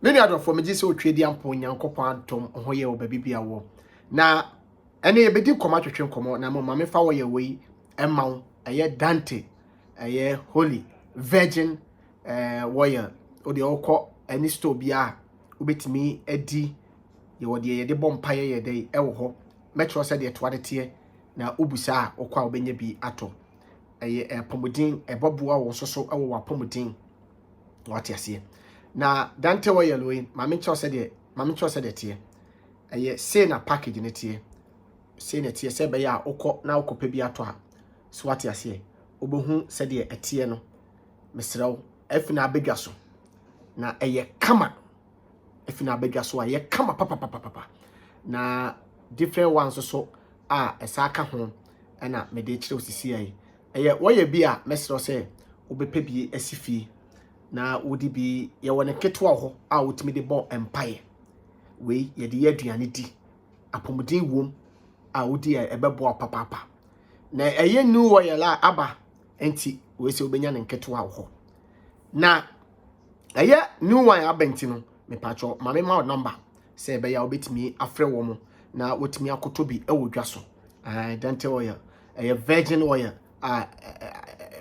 Many other for me just so trade ampo nyankopon tom hoye o baby bia wo na ene ye bedi koma twetwe komo na mama me fa wo ye we emma eye Dante eye Holy Virgin warrior o de okọ any store bia obetimi adi ye wo de ye de bompaye ye de ewo ho metro said ye to tie na obusa okwa obenya bi ato eye pomodin eboboa wo soso ewo wa pomodin what ase na Dante wa yellow mama cho said the tie eye say na package ne tie say na tie say be ya okọ na okopa bi ato a so what ase obohu said the etie no mesrew efina abedwa so na eye kama efina abedwa so aye kama papa na different ones so esaka ho na me de kire osisi aye eye wo ye bi a mesrew say obepa bi asifi na wodi bi ye wona ketwa ho a wotimi de bo empire we ye de aduane di apomodin wom a wodi ebebo papa na eye nu wo ye la aba enti we se obenya ne ketwa ho na eye nu wan abenti no me pacho mame ma number se be ya obetimi afre wo mo na wotimi akoto bi ewodwa so Dante wo ye eye Virgin oil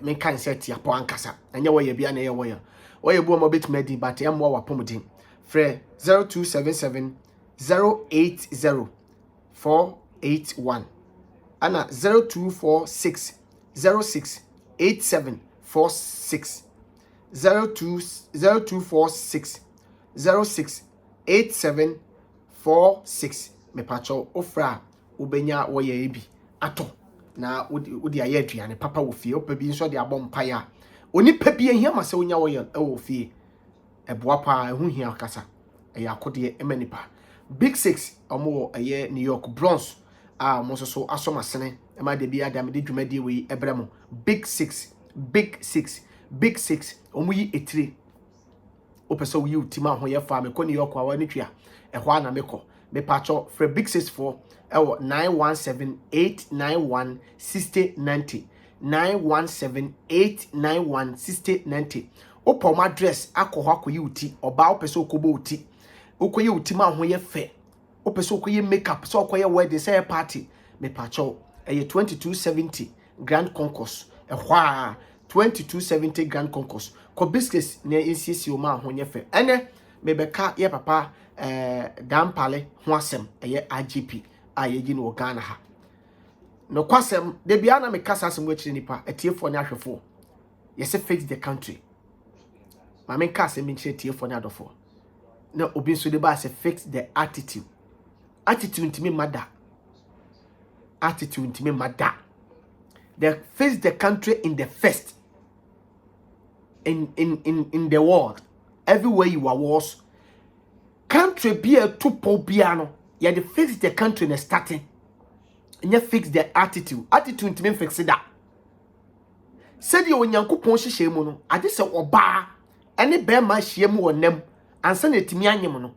me kan set ya po ankasa anya wo ye bia na ye wo ye oye buo mo bit medi but am wo wapomodin frɛ 0277 080 481 ana 0246 06 8746 0246 06 8746 me pacho ofra ubenya wo ye ebi ato na odi aye aduane papa wo fie opa bi nso de abompaya oni pa bi ehia ma se onya wo ye wo fie eboa pa ehu hia kasa eya akode emanipa big 6 omo eye New York Bronx mo so asomasene ema de bi adam de dwumadi we ebremo big 6 omo yi etire opese wo yi utima ho ye fa me ko New York wa ni twia ehwa na meko me pacho for big 6 for 917-891-6090 917-891-6090 opom address akoho akoyi uti oba opese okobo uti okoyi uti ma ho ye fe opese okoyi makeup so okoye wedding say party me pacho 2270 Grand Concourse ehwa 2270 Grand Concourse ko business na nsisi o ma ho ye fe ene me beka ye papa dampale ho asem eye IGP ayeji no Ghana ha no kwasem de bia na me kasa asem wachiri nipa etiefo ne ahwefo yese fix the country ma me kasa me nchire etiefo ne adofo na obi so de ba se fix the attitude ntimi mada they fix the country in the first in the world everywhere you are was country be a tupo piano you had to fix the country in the starting and you fix the attitude to me fix that said you when yankopon hye mu no ade se oba ene be ma hye mu wonam ansa na etimi anyem no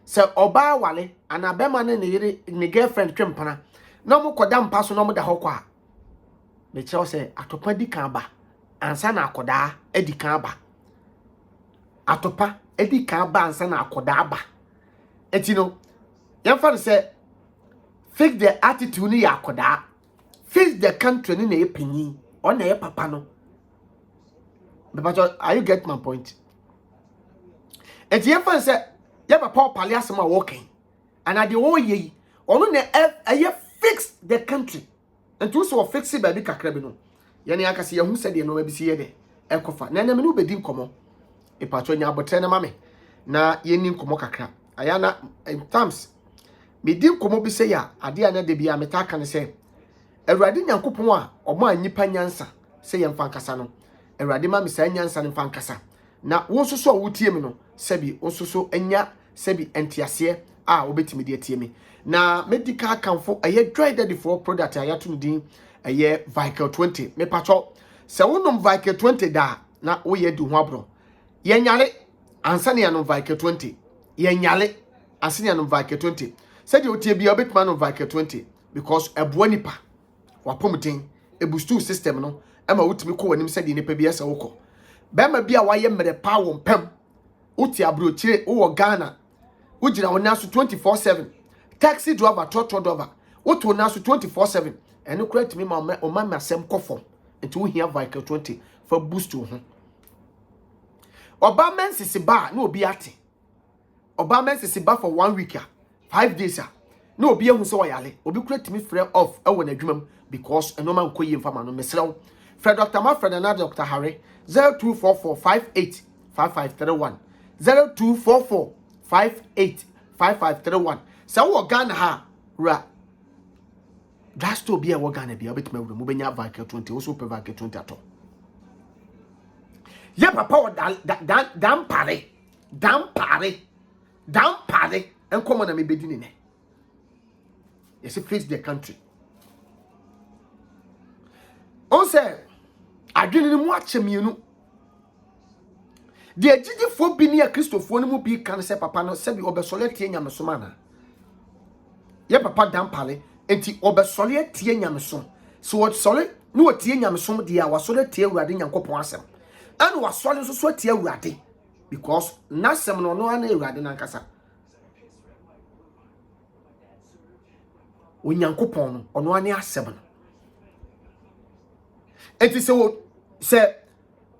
se oba wale ana be ma ne girlfriend twempana na mo koda mpa so na mo da hokwa me chew se atopa di kan ba ansa na akoda edi kan ba atopa edi kan ba ansa na akoda ba etino yamfa say fix the attitude ni yakoda fix the country ni na epinyi or na papa no but are you get my point eti yamfa say ya papa opale asema walking and at the whole ye ono na fix the country and to so fix it baby kakra bi no ye ne akase ye hu se de no ba bi si ye de ekofa na na me no bedi nkomo e pacho nya abotre na mame na ye ni nkomo kakra ayana in terms me di nkomo bi se ya ade ana de bia metaka ne se awurade nyankopon a omo anyipa nyansa se ye mfa nkasa no awurade ma me sa nyansa ne mfa nkasa na wo soso a wotie me no sebi wo soso anya sebi entiase a obetimi de atie me na medical kanfo aye dry daddy for product ayato ndin aye Vical 20 me pacho se wonom Vical 20 da na wo ye du ho abro ye nyale ansane ya no Vical 20 ye nyale ansane ya no Vical 20 said you tie bia obetima no Vical 20 because eboa nipa wapomden ebustu system no ema wotimi ko wanim said nipa bia se woko be ma bia waye mere pa wo mpam Uti abrochire o Ghana. Ujina onasu 24/7. Taxi driver, trotro driver. Utu onasu 24/7. And no credit me my masem kofo. Until we hear Vical 20 for boost to him. Obama sisi ba no obi ate. Obama sisi ba for 1 week 5 days no obi ehu se oyale. Obi credit me free off e won adwumam because no man koyi mfama no mesrew. Fred Dr. Manfred and Dr. Harry 0244585531 0244585531. Sa wo Ghana ha ra just to be a Ghana be obetime wuro mo benya Vical 20 also pe Vical 20 ato. Ye papa dan pare enkomo na me bedini ne. Yes, face the country. On say adwene ni mu achemienu de agigifo bi ne kristofo no mu bi kan se papa no se bi obesole tie nyamesoma na ye papa dampale enti obesole tie nyamesom so what sole no tie nyamesom de a wasole tie awurade nyankopon asem and wasole so tie awurade because nasem no no ana awurade nankasa onyankopon no ono ana asem no enti se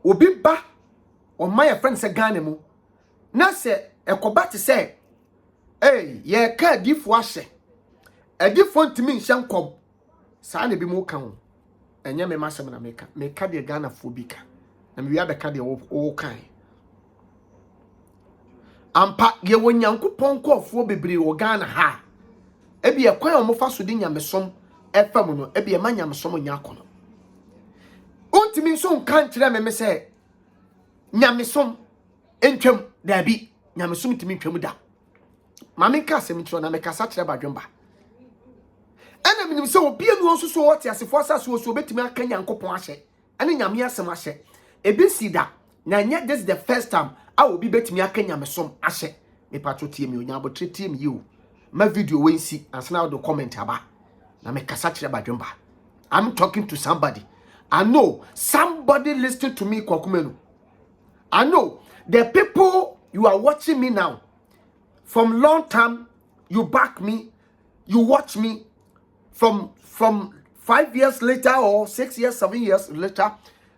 obi ba on my friend say Ghana mu na se ekoba te say ye ka difo ahye edifo ntimi nhyankom saa na bi mu kan enye me masem na meka de Ghana fo bi ka na me wi abeka de wo kan ampa ye wonyankopon kofo bebre wo Ghana ha ebi e kwan omofa so di nyamesom efam no ebi e ma nyamesom nya akono ontimi nso nkan kire me say nyamesom entwam dabi nyamesom timi ntwam da mame ka asem ntro na me kasa kire badwemba ena minim se obi enu nso so wote asefo asase so betimi aka nyankopon ahye ene nyame asem ahye ebi sida na nya this is the first time a obi betimi aka nyamesom ahye me patro tie me onya abotre tie me you ma video wensi ansana do comment aba na me kasa kire badwemba. I'm talking to somebody. I know somebody listening to me kwakumenu. I know the people you are watching me now from long time, you back me, you watch me from 5 years later or 6 years, 7 years later.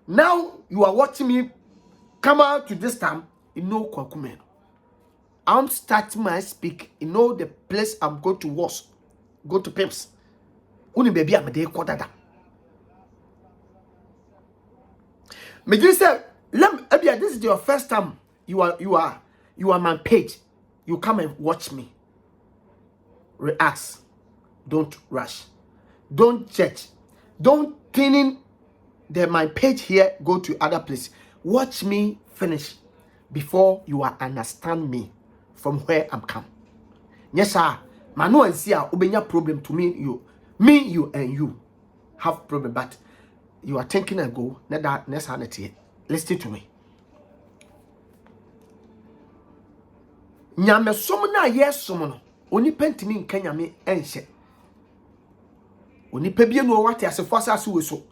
Now you are watching me come out to this time, you know kwakumenu. I'm starting my speak, you know the place I'm going to watch, go to Pimps. Uni baby am dey kodada. Me just say, this is your first time you are my page. You come and watch me. React. Don't rush. Don't judge. Don't pin in my page here, go to other place. Watch me finish before you understand me from where I'm come. Yes, sir. Manu and see obenya problem to me, you and you have problem, but you are thinking and go, that next sanity. Listen to me. Nyame som na yes som no. Oni pentimi nka nyame enhye. Oni pebie no wate asefo asase we so.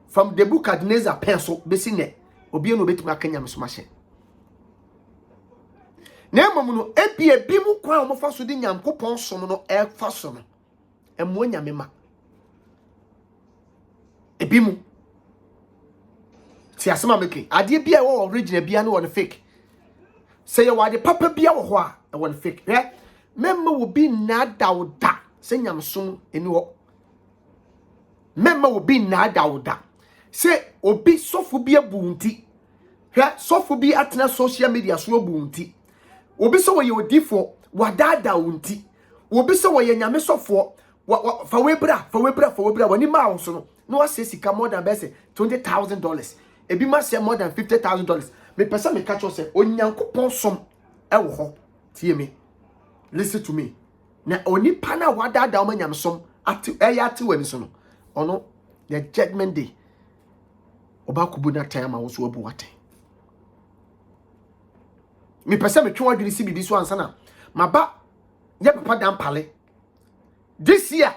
From the book Adneza penso besi ne. Obi no betimi aka nyame som ahye. Na emom no ebie bi mu kwa omofa so di nyankopon som no e fa so no. Emo nyame ma. Ebi mu si asema meke ade bia wo original bia no won fake say you wade papa bia wo ho a won fake memma wo bi na dawda se nyamsom eni ho memma wo bi na dawda se obi sofo bia bunti sofo bi atena social media so bunti obi so wo ye odifo wadada unti obi so wo ye nyame sofo fa webra wani ma wo so no wase sika more than bese $20,000 ebi ma say more than $50,000 me pesa me catch say onyankopon som e wo ho tie me listen to me na oni pana wada da o manyam som ati ati wani so no ono the judgment day oba kubu na time wo so abu wate me pesa me twa adwiri si bibi so ansa na maba ye papa dan pale this year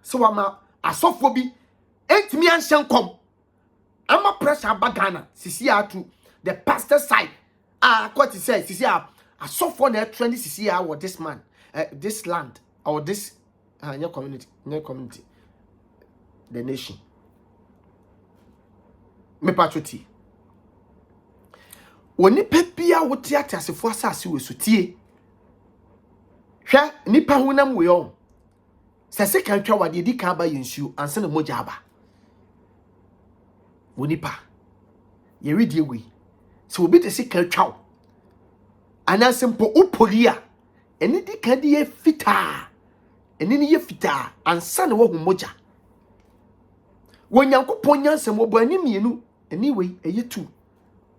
so wama asofo bi entimi anshan kom ama pressure bagana sisi atu the pastor side What he says, sisi a so for na trend sisi a what this man, this land or this your community, the nation. Me patroti. Woni pepia wote atasefo asase wesutie. Hwa nipa hunam we on. Sese kan twa wade di kan ba yensu anse na moja aba. Woni pa. Ye redie we. So obi te se kan twa. Ana sempo upolia. Eni di kan di ye fita. Eni ni ye fita ansa na wo hu moja. Wonyankopon nyansem wo bo ani mienu. Anyway, eye tu.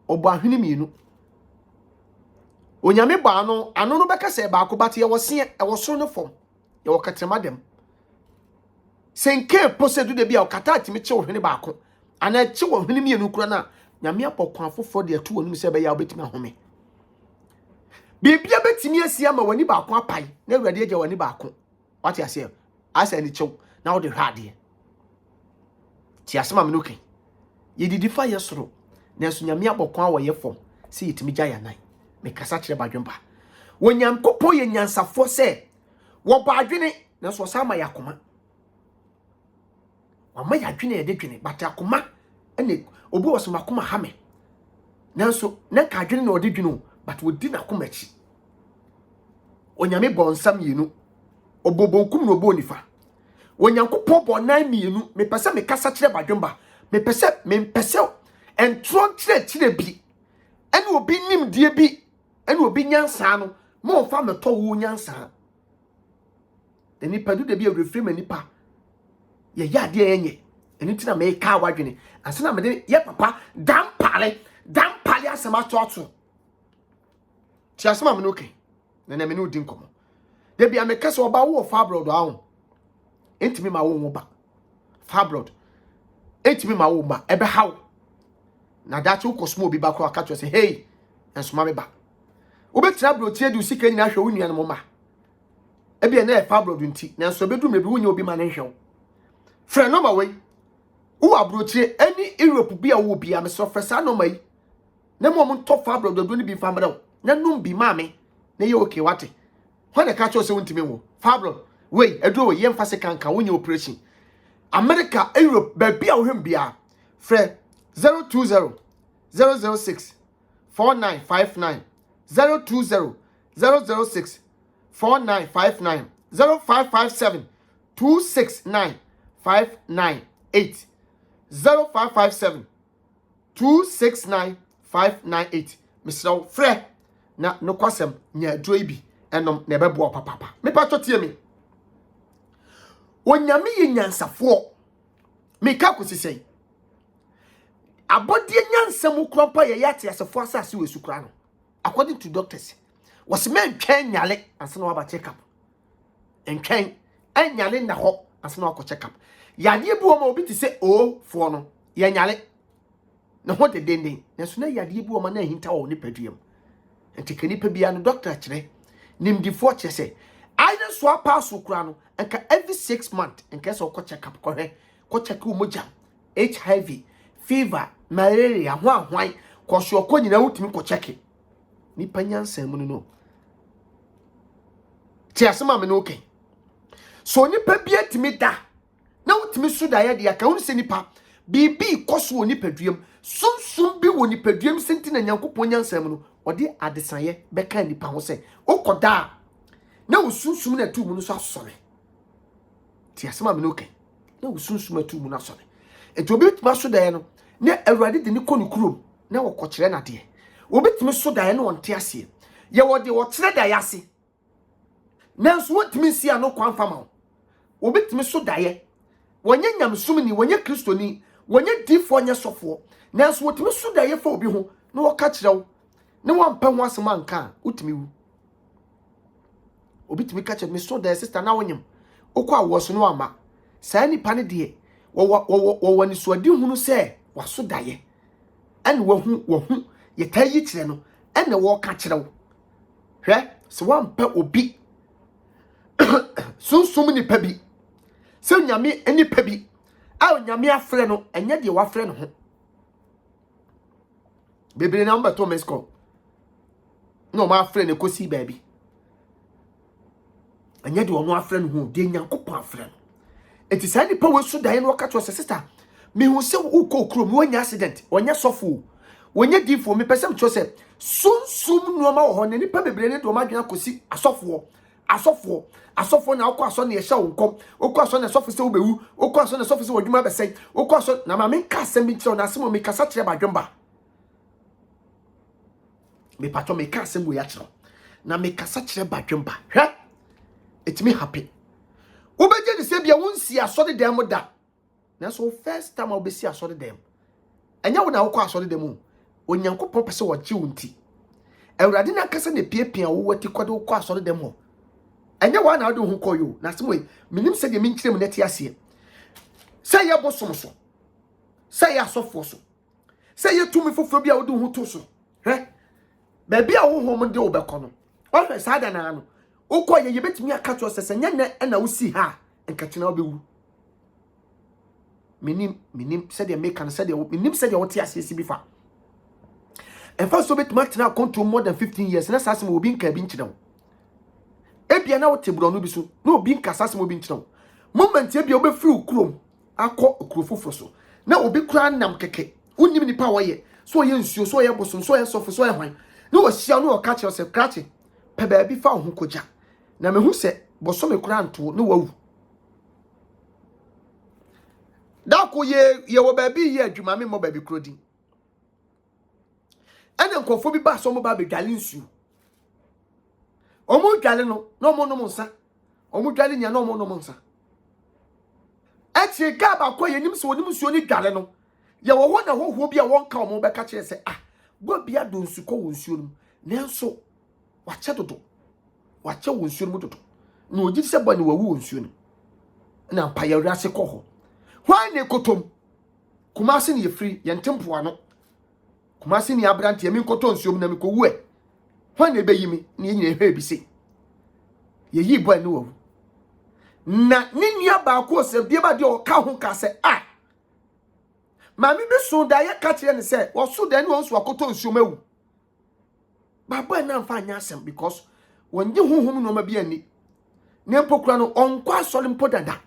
Obo ahwene mienu. Onyame ba no ano no beka se ba ko bate ye wose e woso no fom. Ye wokatema dem. Senke posedu de bia okata atime che wo hwene ba ko. Ana che wo hwene mienu kura na nyame apokwan afofo de atu wonum se be ya obetimi ahome. Bibia betimi asia ma wani ba ko apai. Na awurade agya wani ba ko. Wate ase asa ni chew na wo de hwade. Ti asema me no ken. Ye didi fa yesoro. Nanso nyame abokwan wo ye fom. Se yetimi gya yanan. Me kasa kire badwemba. Wonyankopon ye nyansafo se wo badwene nanso sama yakoma. Wama yadwene ye de dwene bata akoma ene obi wo makoma hame. Nanso na ka dwene na ode dwene but wo di na koma chi. Onyame bonsam yenu. Obobonkum no obo nifa. Wonyankopon bonan mienu me pese me kasa kire badwemba. Me pese entron kire bi. Ene obi nim die bi. Ene obi nyansa no mo fa me to wo nyansa. Eni padu de bi reframe nipa. Ye yade yenye. Eni tina me ka wadwene. Ansana me de ye papa dampale asema to. Ti asema me no okay. Na me no di nkomo. De bia me kase oba wo fa blood ahun. Entimi ma wo ba. Fa blood. Entimi ma wo ma ebe hawo. Na that you cosmo bi ba ko aka to say hey ensoma me ba. Obetra blood tie du sika nyina hwe wo nua no ma. Ebe na e fa blood nti. Na so bedu me bi wo nya obi ma na hwe. Frɛ no ma we. Wo abrochie any Europe bia wo bia me so frɛ sa no mai. Na mo nto fa blood do ni bi fa mra. Na num bi ma me. Na ye okay wate. When the catch say wontimi wo. Fa blood. We edo we yemfa se kanka wo nya operation. America, Europe, baby a wo hwem bia. Frɛ 020 006 4959 020 006 4959 0557 269 598 0557 269 598 Mr. Fre na no kwasem nya aduro ibi enom na ebebo papa me pa tie me onyame ye nyansafo me ka kosisei abodie nyansam kronpa ye yate asefo asase we sukura no according to doctors was men twen nyale ansana wa ba check up entwen anyale na ho ansana wa ko check up yade bu o ma obi ti se o fo no ye nyale na ho de denden na so na yade bu o ma na hinta wo ne paduam enti kanipa bia no doctor kire nimdifo che se either so pass sukura no enka every 6 months enka so ko check up ko check wo moja HIV fever malaria hwan ko so ko nyina wutimi ko check ni panyansan mu no ti asema me no okay so nipa bia timi da na wutimi so da ya de aka won se nipa bibi koso woni paduam sunsum bi woni paduam senti na nyankopon nyansam no ode adesaye beka nipa ho se okoda na usunsum na tu mu no so asore ti asema me no okay na usunsum atu mu na asore enti obi tuma so da ya no na awurade de ni kɔ ni kurom na wo kɔkyerɛ na de obi tumi so da ya no wonte ase ye wo de wo kyerɛ da ya ase nanso wotimi si ano kwan fama obi tumi so da ye wonye nyamsum ni wonye kristoni wonye difo nye sofo nanso wotimi so da ye fa obi ho na wo ka kyerɛ wo na wampa ho asema nka wotimi wu obi timi ka kyerɛ me so da sister na wonyem okɔ awo so no ama saa nipa ne de wo ni so adi hunu sɛ waso da ye ene wahu ye tayi kyerɛ no ene wo ka kyerɛ wo hwɛ so wampa obi sunsum ni pa bi se nyame eni pa bi a nyame afrɛ no enye de wafrɛ no ho bebre na mbato mesko no ma friend ekosi baby anya de ono afre no hu de nyankopon afre no enti sa nipa we so dan no ka to sister me hu se uko krom wanya accident wanya sofo wanya difo me pesem cho se sunsum no ma wo ho ne nipa bebre ne do ma dwena kosi asofo na okọ aso na ye hye wonkom okọ aso na asofo se obewu okọ aso na asofo se wadwuma besen okọ aso na ma me ka asem bi kire na asem me kasa kire badwemba me pato me ka asem wo ya kire na me kasa kire badwemba hwe etimi happy obeje ni se bia wonsi aso de dem da na so first time obesi aso de dem enya wo na okọ aso de dem onyankopon pese wo gye wonti ewurade na kasa na piepia wo wati kwade okọ aso de dem ho enya wa na ado hu koyo na semwe minim se de min kire mu neti ase se ye bosom so se ye asofo so se ye tumi foforo bia wo do hu to so ba bia wo hom de wo bekọ no o hwe sada na ano ukoye yebetimi aka to sese nya na usi ha nkachina obewu minim said the make and said the minim said the what asesi bifa and first so betimi atena control more than 15 years na sasem obi nka bi nkyina ebia na wote bro no bi so na obi nka sasem obi nkyina moment ebia obefi ukrom akọ okrofofo so na obi kura nam keke unim nipa woye so ye nsuo so ye boso so ye sofo so ye hwan na o hia no o ka che se krache pe ba bi fa ho koja na mehu se boso me kura nto no wawu da ko ye wo ba bi ye adwuma me mo ba bi krodin ene nkofo bi ba so mo ba be dwale nsuo omo dwale no no mo no mo nsa omo dwale nya no mo no mo nsa echi ga ba ko ye nim se wonim nsuo ni dwale no ye wo ho na hoho bi a won ka omo be ka kire se go bia do nsu ko wo nsuo no nenso wache dodo wache wo nsuo no dodo na ogi se bɔ ne wawu nsuo no na mpa ya wura se kɔ ho hwan ne kotom kumase ne yefiri ye ntempo ano kumase ne abrante ye min koto nsuo na me ko wu hwan ne beyi mi ne nyina hwe bi se ye yi bɔ ne wawu na ne nua ba ko se bia ba de o ka ho ka se ma mi be so da ye ka kire ne se wo so da ne wo nso akoto nsuo mawu baba na mfa anya asem because wonje honhom no ma bia ni ne mpokura no onko asole mpo dada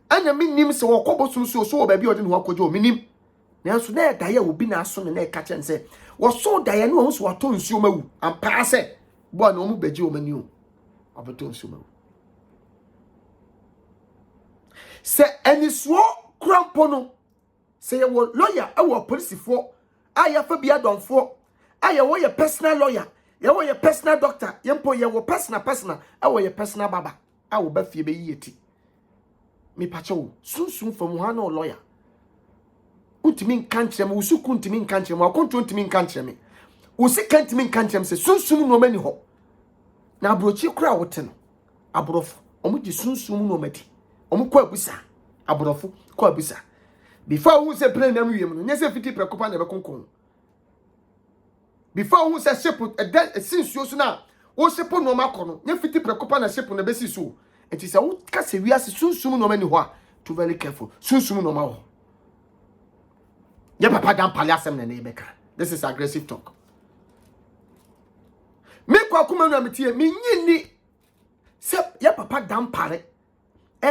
anya minim se wokobo sunsuo so ba bia ode no akojo minim nanso na da ya obi na aso na ka chen se wo so da ya ne wo so wato nsuo mawu ampa se bo na omu beji o mani o abato nsuo mawu se enisuo krampo no se ye wo lawyer e wo policefo aya fa bia donfo aya wo ye personal lawyer ye wo ye personal doctor ye mpo ye wo personal awo ye personal baba awo ba fie be yeti me pache wo sunsun fam ha no lawyer untimi nkankyerem usuku untimi nkankyerem akonto untimi nkankyerem usika untimi nkankyerem se sunsun no mani ho na abrochi kura wote no abrofo omuji sunsun no madi omukọ abusa abrofo kọ abusa before who say plan nam wiem no nyese fiti prekopa na be konkon before who say ship since you so na wo ship no makono nya fiti prekopa na ship na be si so enti say wo ka se wiase sunsum no mani ho a to very careful sunsum no ma ho ye papa dan pale asem na na ebeka this is aggressive talk me kwa kuma no ametie me nyini se ye papa dan pale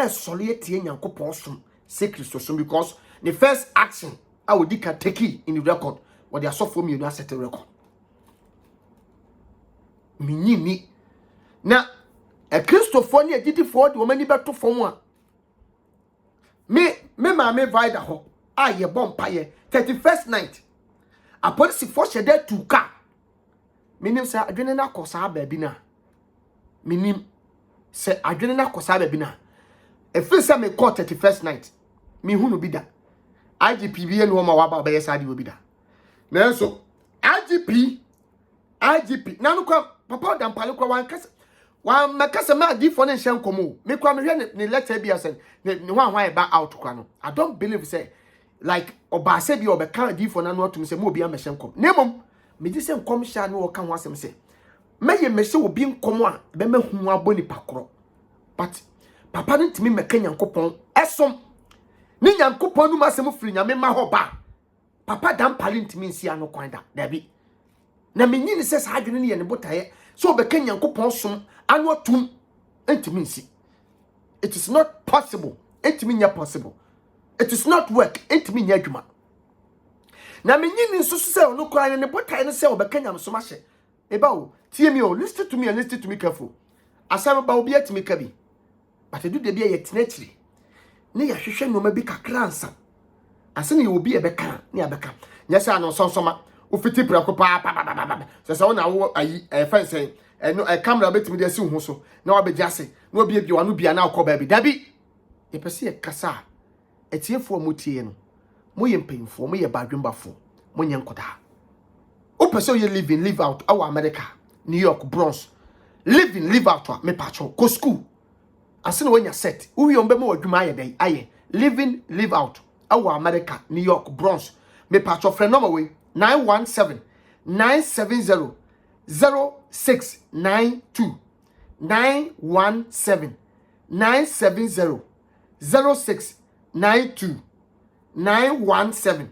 sole tie nyankopon som se Kristo som because the first action I would take in the record what they are so for me you set a record minini na a Christopher ni agiti for the woman beto for one me ma me vida ho ye bompaye 31st night a police force there to ka minim say adwene na kosa baabi na minim say adwene na kosa baabi na efi say me call 31st night mi hunu bi da IGP bi enu ma wa ba be sadi obi da na so IGP nanu kwa papa dampale kwa wan makasa ma di for ne hyen komo me kwa me hwe ne letter bi asen ne hwan e ba out kwa no I don't believe say like oba se bi obeka di for nanu atum se mo obi am hyen kom nemom me di se nkom sha ne wo ka ho asem se meye me se obi nkom a be mahu aboni pakro but papa no ntimi meka nyankopon esom ni nyankopon no masem firi nyame ma ho ba papa dampale ntimi nsia no kwan da bi na menyi ne se sa adwene ne ye ne botaye so obeka Nyankopon som anu atum entimi nsi. It is not possible. Entimi nya possible. It is not work. Entimi nya adwuma. Na menyi ne nso se ono kra ne botaye ne se obeka Nyamsom ahye. Eba o, tie me o, listen to me and listen to me careful. Asama ba obi atimi ka bi. But edu de bia ye tenachiri. Ne ya hwehwe no ma bi kakra ansa. Ase ne obi e beka, ne abeka. Nya se ano sonsoma, ofiti prako pa. Se wona wo ayi fense no camera betimi de si hu so. Na obeji ase, na obi ebi wanu bia na akoba bi. Dabi. E pese e kasa. Etiefo motie no. Moye mpanyimfo, moye badwembafo, monye nkoda. O pese you live out our America, New York, Bronx. Live out me patcho go school. Asene when you set, who you mbe mo adwuma aye live out our America, New York, Bronx. Me patcho friend number way 917 970 0692 917 970 0692 917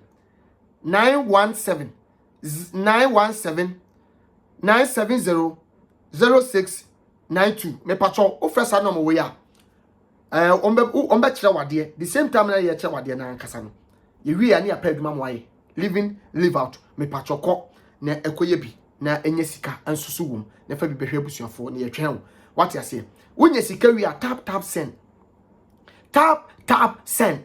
917 970 0692. Me patcho o first number we ya ombe kire wade the same time na ye kire wade na ankasa no ye wi ya ne apaduma mo aye live out me patcho ko na ekoye bi na enye sika ansusu wom na fa bi behwe abusuafo na ye twen what you say wonye sika wi ya tap send tap send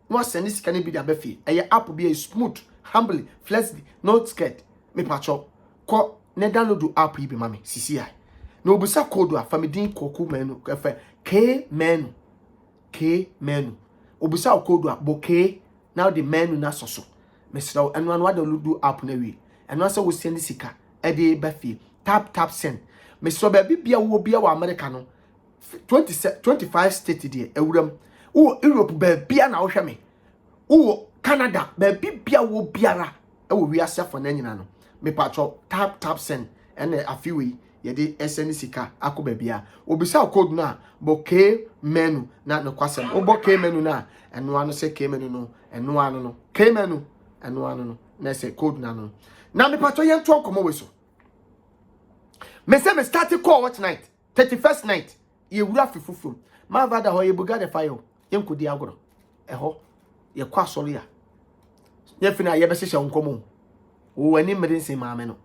no send sika ne bi da befi eye app bi smooth humbly flexibly not scared me patcho ko ne download app yi bi mame sisi ai na obusa code a famidin koku menu efe k menu obusa code a boke now the menu na soso mesra anu anu download app na wi anu asa wo send sika e de befi tap send mesra ba bibia wo bia wa America no 25 state there ewuram wo Europe ba bia na wo hwe me wo Canada ba bibia wo biara e wo wi asefo na nyina no me patcho tap send ene afiwi ye de send sika akoba bia obisa code na boke menu na no kwasem oboke menu na eno anu se ke menu no eno anu no ke menu eno anu no na se code na no na me patcho ye nto komo we so me say me start call what night 31st night ye wura fifufum ma vada ho ye buga de fire ye nkodi agoro eho ye kwa soro ya ye fina ye be hyehyɛ nkomo wo wani mmere nse maame no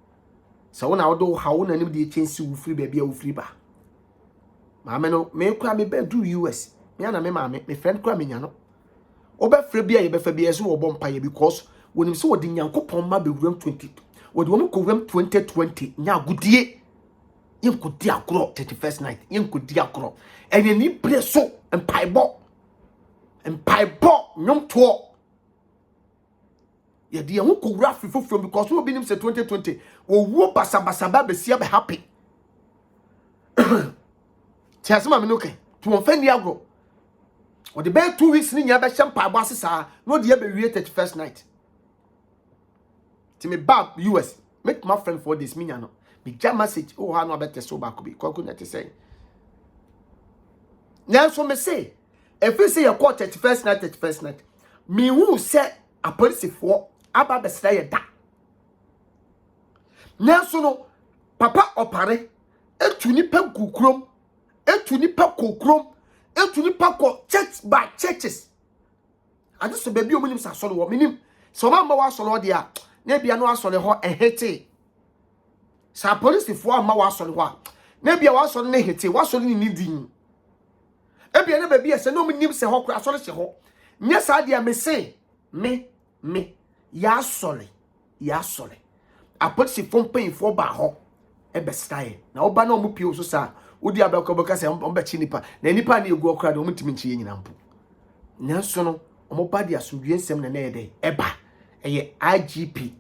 so wona wodo hawo na nim de chensi wo free bia wo free ba maame no me kura me be do US me ana me maame me friend kura me nya no oba free bia ye be fa bia so wo bom paye because wonim so wodi Nyankopon ma be wuram 20 wodi wo ko wuram 2020 nya agudie yin ko di agro 31st night yin ko di agro ene ni bre so empaibo nyom to ye de ho ko wura fifofo because we binim say 2020 wo wo basabasa ba besia be happy tiasema me no ke to won fani agro o de be 2 weeks ni nya be champa abo asesa no de be wie 31st night ti me ba US make my friend for this minya no me jam message oh ha no abete so ba ko bi kwaku na te say na so me say if you say your 31st night me who say a police for aba besra ye da nanso no papa opare etu nipa gukrom etu nipa kokrom etu nipa ko church by churches ade so baby omunim sa so no minim so mama wa so no dia na bia no aso le ho ehete sa police for ama wa so le ho na bia wa so no ehete wa so ni din ebia na baby ese no minim se ho kra so le se ho nya sa dia me say me ya sole apolisi fompen fo ba ho e be style na oba na omu pio so sa odi abakoboka se omba chi nipa na nipa na egu okra de omutimi nchi nyina mpo nanso no omo ba dia sumdue nsem na na ede eba eye IGP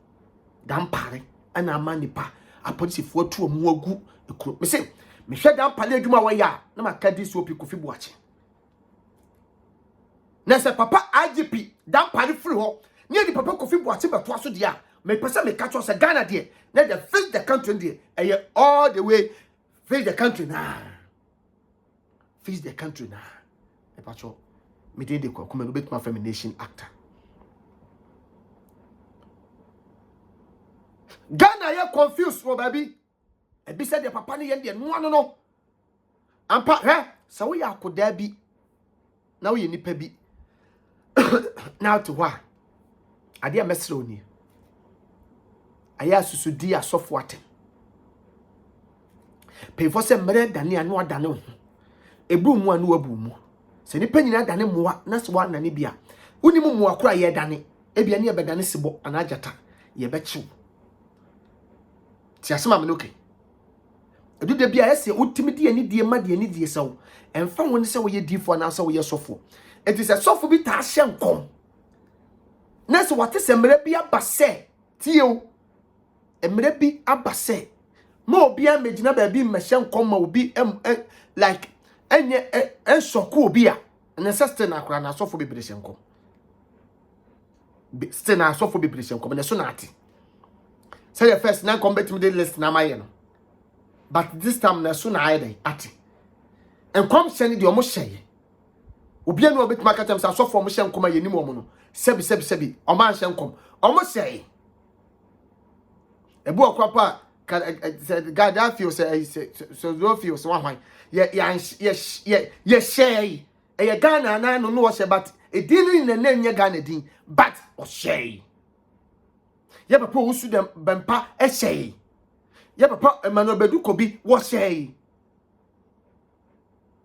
dampare ana ama nipa apolisi fo tu omu agu ekuro me se me hwe dampare adwuma wa ya na makadi so opi Kofi Boakye na se papa IGP dampare free ho near the papa Kofi Boakye beto aso dia me pesa me catch us Ghana there na the face the country there all the way face the country na face the country na e pacho me dey dey come no bet my femination actor Ghana ye confused for baby. E bi said the papa ni yen de no. Ampa he sa wo ya akoda bi. Na wo ye nipa bi. Now to why? Ade a mesre oni. Aya susudi asofo atem. Pe for se mere dane anu adane ho. Ebu mu anu abu mu. Se nipa nyina dane muwa na se wa nane bia. Uni mu muwa kura ye dane. Ebia ne be dane sebo anajata. Ye be chiw. Ti asema me noke. Edu de bia ese utimi de ani die ma de ani die sawo. Emfa woni se wo ye difo na se wo ye sofo. Enti se sofo bi ta hye nkom. Na se wate se mere bia base. Tio. Emere bi abase. Ma obi amegina ba bi mmehye nkom ma obi like enye ensoko obi a. Na sister na akra na sofo bebre hye nkom. Sister na sofo bebre hye nkom na so na ati. Say the first na combat me the list na maye no. But this time na so na aye ati. Enkom hye ni de omo hye. Obi anu obet market am say sofo omo hye nkom aye ni mo no. Sebi omo hye nkom. Omo hye. Ebu okwapa Gaddafi so Zofio so one ye share e Ghana na no no se but e din ni na nya Ghana din but o share ye papa usu dem bempa e share ye papa Emmanuel Beduko bi wo share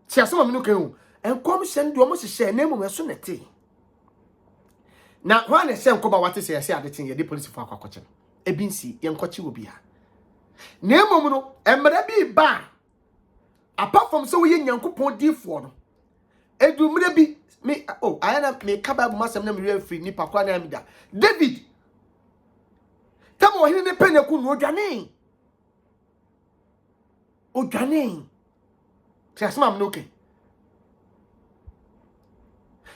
ti asoma me no kan o enkom hye ndo mo share na emu so nete na wa na se enkoba wate se ye ade tin ye de police for akwakoche ebinsi yenkochi obi ha na emom no emre bi ba apart from so we nyankopon difo no edumre bi me ayana me kababu masem na me real free ni pakwa na amida David tamo hini ne peneku no odwane tiasma am no ke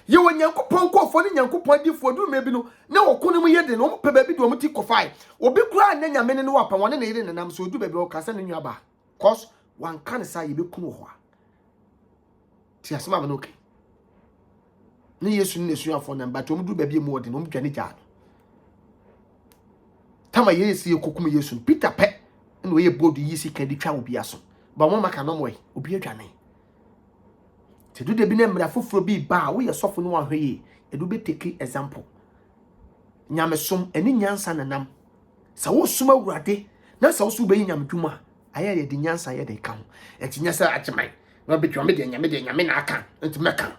ye wo nyankopon kofo ni nyankopon difo du me bi no na wokunu mu yede no mo pe ba bi do mo ti kofai obi kura na nyame ne no wapa wona na yede nanam so du ba bi o kasa na nwa ba cause wan kan sa ye be kunu ho a ti asema ba no ke ni Yesu ni nesu afo na ba to mo du ba bi mu ode no mo dwane gya no tama Yesu ye kokum Yesu Peter pe na we ye bodu yisi kan di twa obi aso ba mo maka no mo obi adwane do de bi na mra foforo bi ba wo ye sofo no ahwe edu be take example nyamesom eni nyansa nanam sa wo suma awurade na sa wo su be nyamdwuma aya ye de nyansa ye de ka ho enti nyasa achemai na betwa me de nyame na aka enti meka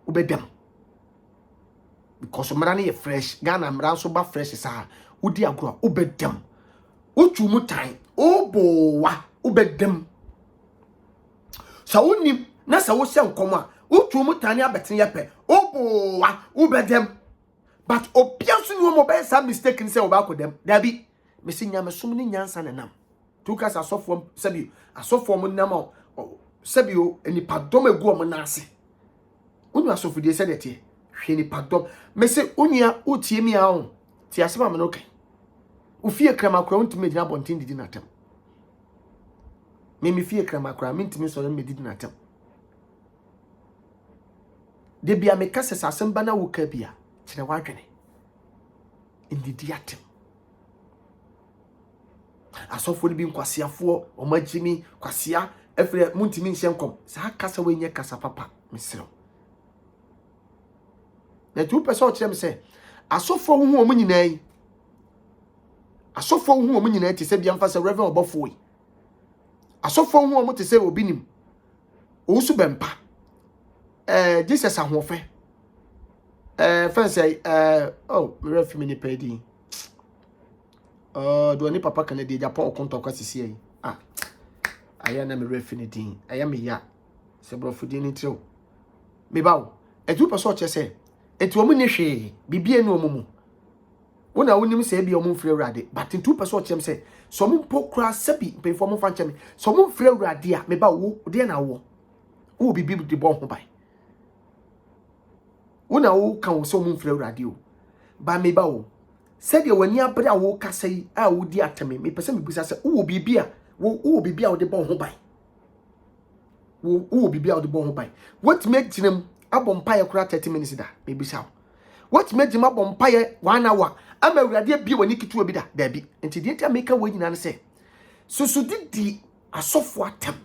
wo bedam because mra na ye fresh Ghana mra so ba fresh sa wo di agro wo bedam wo twumu tan obowa wo bedam sa wo nim na sa wo hye nkom a utu mu tane abetin yepe obowa ubedem but opiaso ni mo be sa mistake ni se wo ba kodem dabi me se nyame som ni nyansa ne nam tuka sa asofo sabi asofo mo nam sabi o eni padom egu o mo na ase unu asofo die se de tie hwe ni padom me se unia utie mi a on ti asema me no ke ufie krama kwa untime dina bontin didi na tem me fie krama kwa mintime so me didi na tem de bia me kase sasem bana wo ka bia kire wadwene indidi atem asofo ni bi nkwasiafo o magimi kwasia efre muntimi nhyenkom sa kasa wenye kasa papa mesero na tu pesa o kire me se asofo hu o munyina yi asofo hu o munyina ti se bia mfa se reverend obofo yi asofo hu o mu ti se obinim o su bempa Jesus ahofe fan say me refi me ni pedi do ni papa kan de Japan okonto kwasisi yi aya na me refi ni din aya me ya se brofo din ni tro me bawo etu person che se etu omu ni hwe bibie na omumu wona wonim se bia omu mfre urade but etu person che se so mu pokra sabi pe fo mu fan che me so mu mfre urade a me bawo de na wo bibi de bon ho bai wona wo kan wo so mu mfra radio ba me ba wo se de wani abra wo kasa yi a wo di atame me pese me busa se wo bibia wo bibia wo de bon ho bai wo bibia wo de bon ho bai what make tinem abom pa ye kura 30 minutes da me busa what made you bompaye 1 hour ama awurade bi wani kitu obi da bi enti de tia make we nyina ne se so didi asofo atam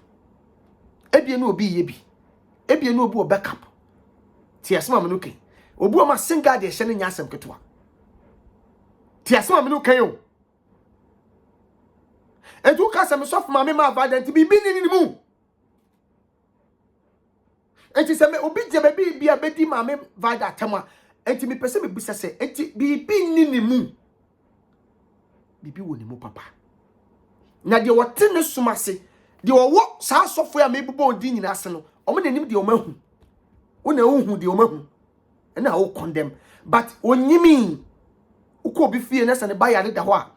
ebie no obi ye bi ebie no obi o backup ti asema me no kan obi o ma singa de hye ne nya asem ketewa ti asema me no kan yo edu ka se me sofo ma me ma vadent bi ni mu enti se me obi je be bi abedi ma me vada atama enti me pese me bisa se enti bi ni mu bibi wo ni mu papa na de wote ne sumase de wo saa sofo ya me bubo ndi nyina ase no o me nanim de o mahu wo na ohu de o mahu na wo condemn but onyimi uko obi fie na se ne ba ya de da ho a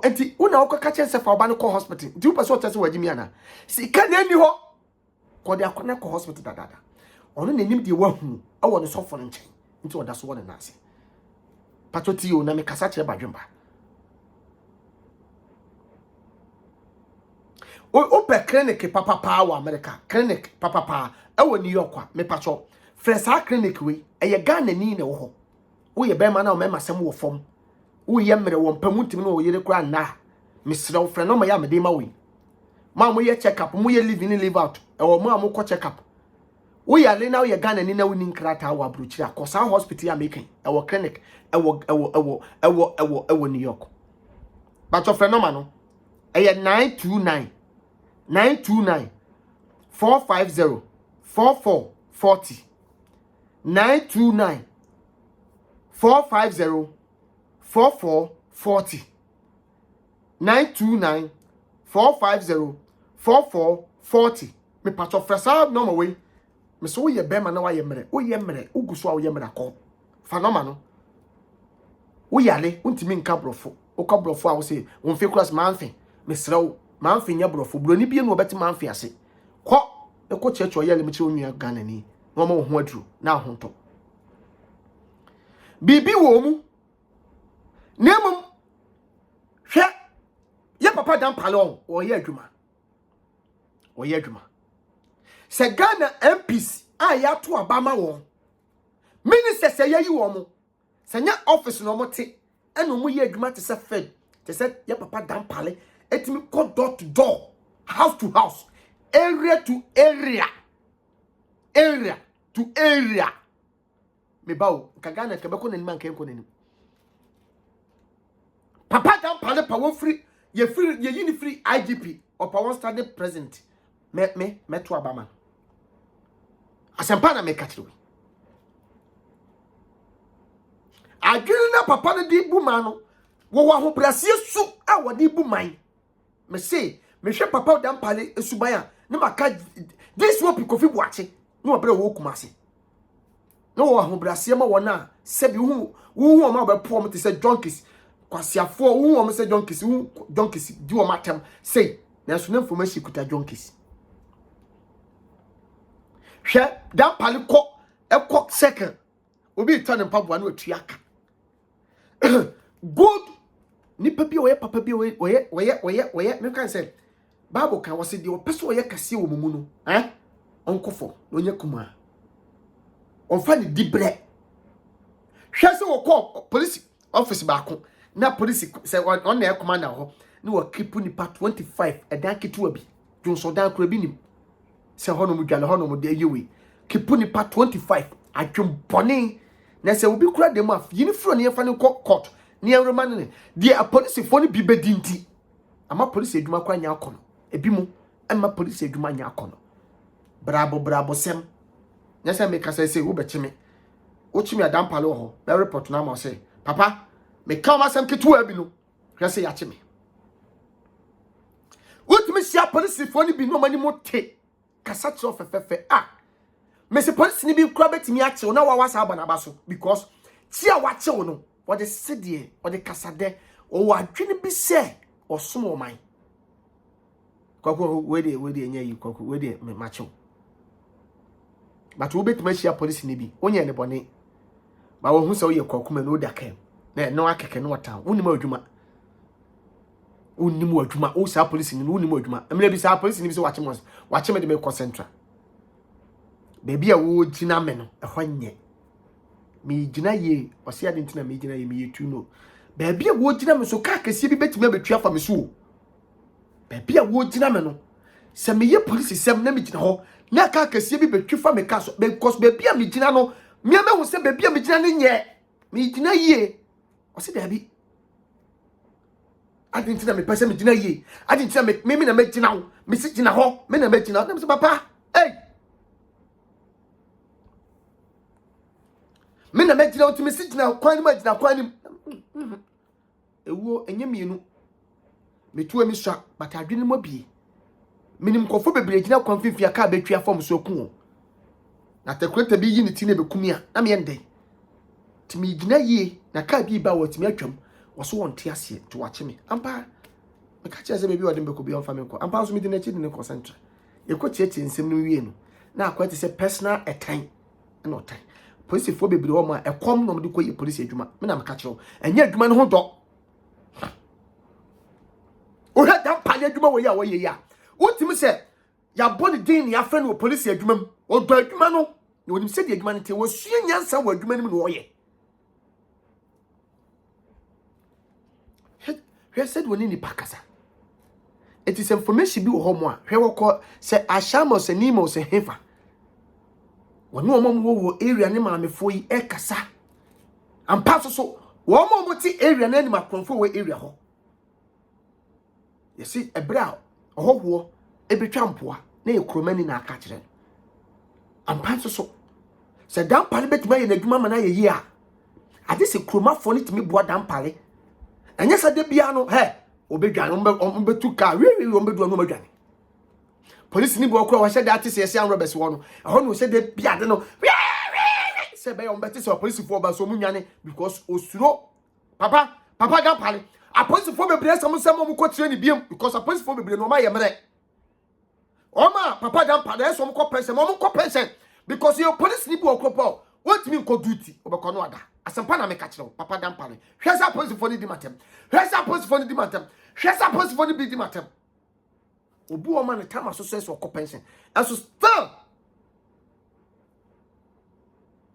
enti wo na wo ka che se fa oba no ko hospital di wo pese o tese wagimi ana sika na ni ho ko de akona ko hospital dada ono nanim de wahu awo ne sofo no nchen nti oda so wo na ase patoti o na me kasa che badwemba Ope clinic papa wa America clinic papa ewo New York kwa me pacho fresa clinic we eye Ghana ni na wo ho wo ye bema na o mema sem wo fom wo ye mere wo mpamuntimi na wo yere kura na mesre wo frɛ no ma ya me de ma we ma mo ye check up mo ye live in live out ewo mo amoko check up wo ye ale na wo ye Ghana ni na wo ni nkrata wa abrochira kosa hospital ya making ewo clinic ewo New York pacho frɛ no ma no eye 929 450 4440 929 450 4440 929 450 4440 me patch of fresa no my way me so ye bema na wa ye mere o ye mere uguso a wo ye mere akọ phenomeno wo yale untimi nka brofo o ka brofo a wo se won fe cross manfe me srew manfe nya brofo broni bie no obeti manfe ase ko e ko checho ye le me che onua Ghana ni no ma ho aduru na ho to bibi wo mu nemum hwe ye papa dan palon o ye adwuma se Ghana MPs a ya to abama wo ministers ye yi wo mu se nya office no mote eno mu ye adwuma te se fed te se ye papa dan pale etimi ko door to door house to house area to area me bawo ka Ghana ke be ko nanim anka ko nanim papa dan pale pa wo free ye yini free IGP or pa one standing president me to abama asempa na me katiro adwene na papa no di bu ma no wo ho brase su a wo di bu man me say me hwe papa dan pale esuban a ne maka this wo Kofi Boakye no obre wo Kumase no wo ho brase ma wona sebi hu ma be po mo te say junkies kwasiafo hu mo say junkies di wo matem say na so na information kuta junkies hwe dan pale ko ekọ second obi turn mpaboa na otuaka good nipa bi oye papa bi oye me kan say Bible kan wose de opeso oye kase wo mumu no onkofo onye kuma onfa ni dibre hwe se wo call police office baako na police say on na commander ho na wo keep nipa 25 edan ketu abi jonso dan kura bi nim se hono mu dwale hono mu de yewe keep nipa 25 adwembone na se obi kura dem af yini fro ne yefa ne court ne enroma ne de a police fo ne bi bedinti ama police edwuma kwa nya akono ebi mu ama police edwuma nya akono brabo sem nya se me kasa se wo bechime wo chimi adam palo ho be report na ma say papa me ka ma sem ketu abi no hwe se ya chime wo timi sia police fo ne bi no mani mote kasa che ofefefe me se police ni bi kura betimi ache na wa wasa aba na baso because tia wa che wo no what the city or the casade or what dream be say or small mine. Kwako where they near you, Kwako where they macho. But we bet me share police ni bi. Onye ne bone. Ba wo hu se wo ye Kwaku no da kan. Na no akeke no wata. Woni ma adwuma. Woni mu adwuma. O sa police ni woni mu adwuma. Emle bi sa police ni bi se wache mos. Wache me de me call central. Baby a wo gina me no. E ho nye. me gina ye ɔse ade ntina me gina ye me yetu no baabi a wo gina me so ka kɛse bi betime betua fa me so baabi a wo gina me no se me ye police sem na me gina ho na ka kɛse bi betwi fa me ka so because baabi a me gina no me hu se baabi a me gina ne nye me gina ye ɔse baabi ade ntina me pese me gina ye ade ntina me na me gina ho me si gina ho me na me gina na me se papa hey me na me gina ho ti me si gina kwan ni ma gina kwan ni ewo enye mienu metu emi swa but adwene mo bie minim kofo bebre gina kwan fifia ka betwa fom so ku na tekreta bi yi ni ti na bekumi a na me yende ti me gina yie na ka bi ba watimi atwam wo so wonte ase to wache me ampa me ka che se bebi odem beko bi on fa me ko ampa so me di na chi di ne concentrate ye ko cheche nsem no wie no na akwati se personal etan na otan police fo bebre wo ma ekom no me de ko ye police adwuma me na me ka che enye adwuma no ho do o ha dan pa adwuma wo ya wo ye ya wotimi se ya body din ya friend wo police adwuma m o do adwuma no na wonim se di adwuma no te wo sua nyansa wo adwuma nim no wo ye he said woni ni pakasa it is information bi wo ho mo a hwe wo ko se ashamo se nimo se hefa woni wo mo wo area ne maamefo yi e kasa ampa so wo mo ti area na ni makonfo wo area ho yesi ebra ohoho ebetwa mpoa na ekromani na aka kire ampa so se dan pale betima ye na adwuma ma na ye yi a ade se kromafo ni timi boa dan pale anya sa de bia no he obedwane ombetu ka wi ombedu no madwane police ni bo okura wa hye da ate se an robbers wo no ho no se de bia de no se be ombeti se police fo ba so munwane because osuro papa dan pale a police fo bebre sam mo ko tire ni biem because a police fo bebre no ma ye mere oma papa dan pale so mo ko pension because your police ni bo okura what mean ko duty obekọ no ada asempa na me ka kire papa dan pale hwesa police fo ni di matem hwesa police fo ni di matem hwesa police fo ni bi di matem obu o ma ne tama so so ko pension aso still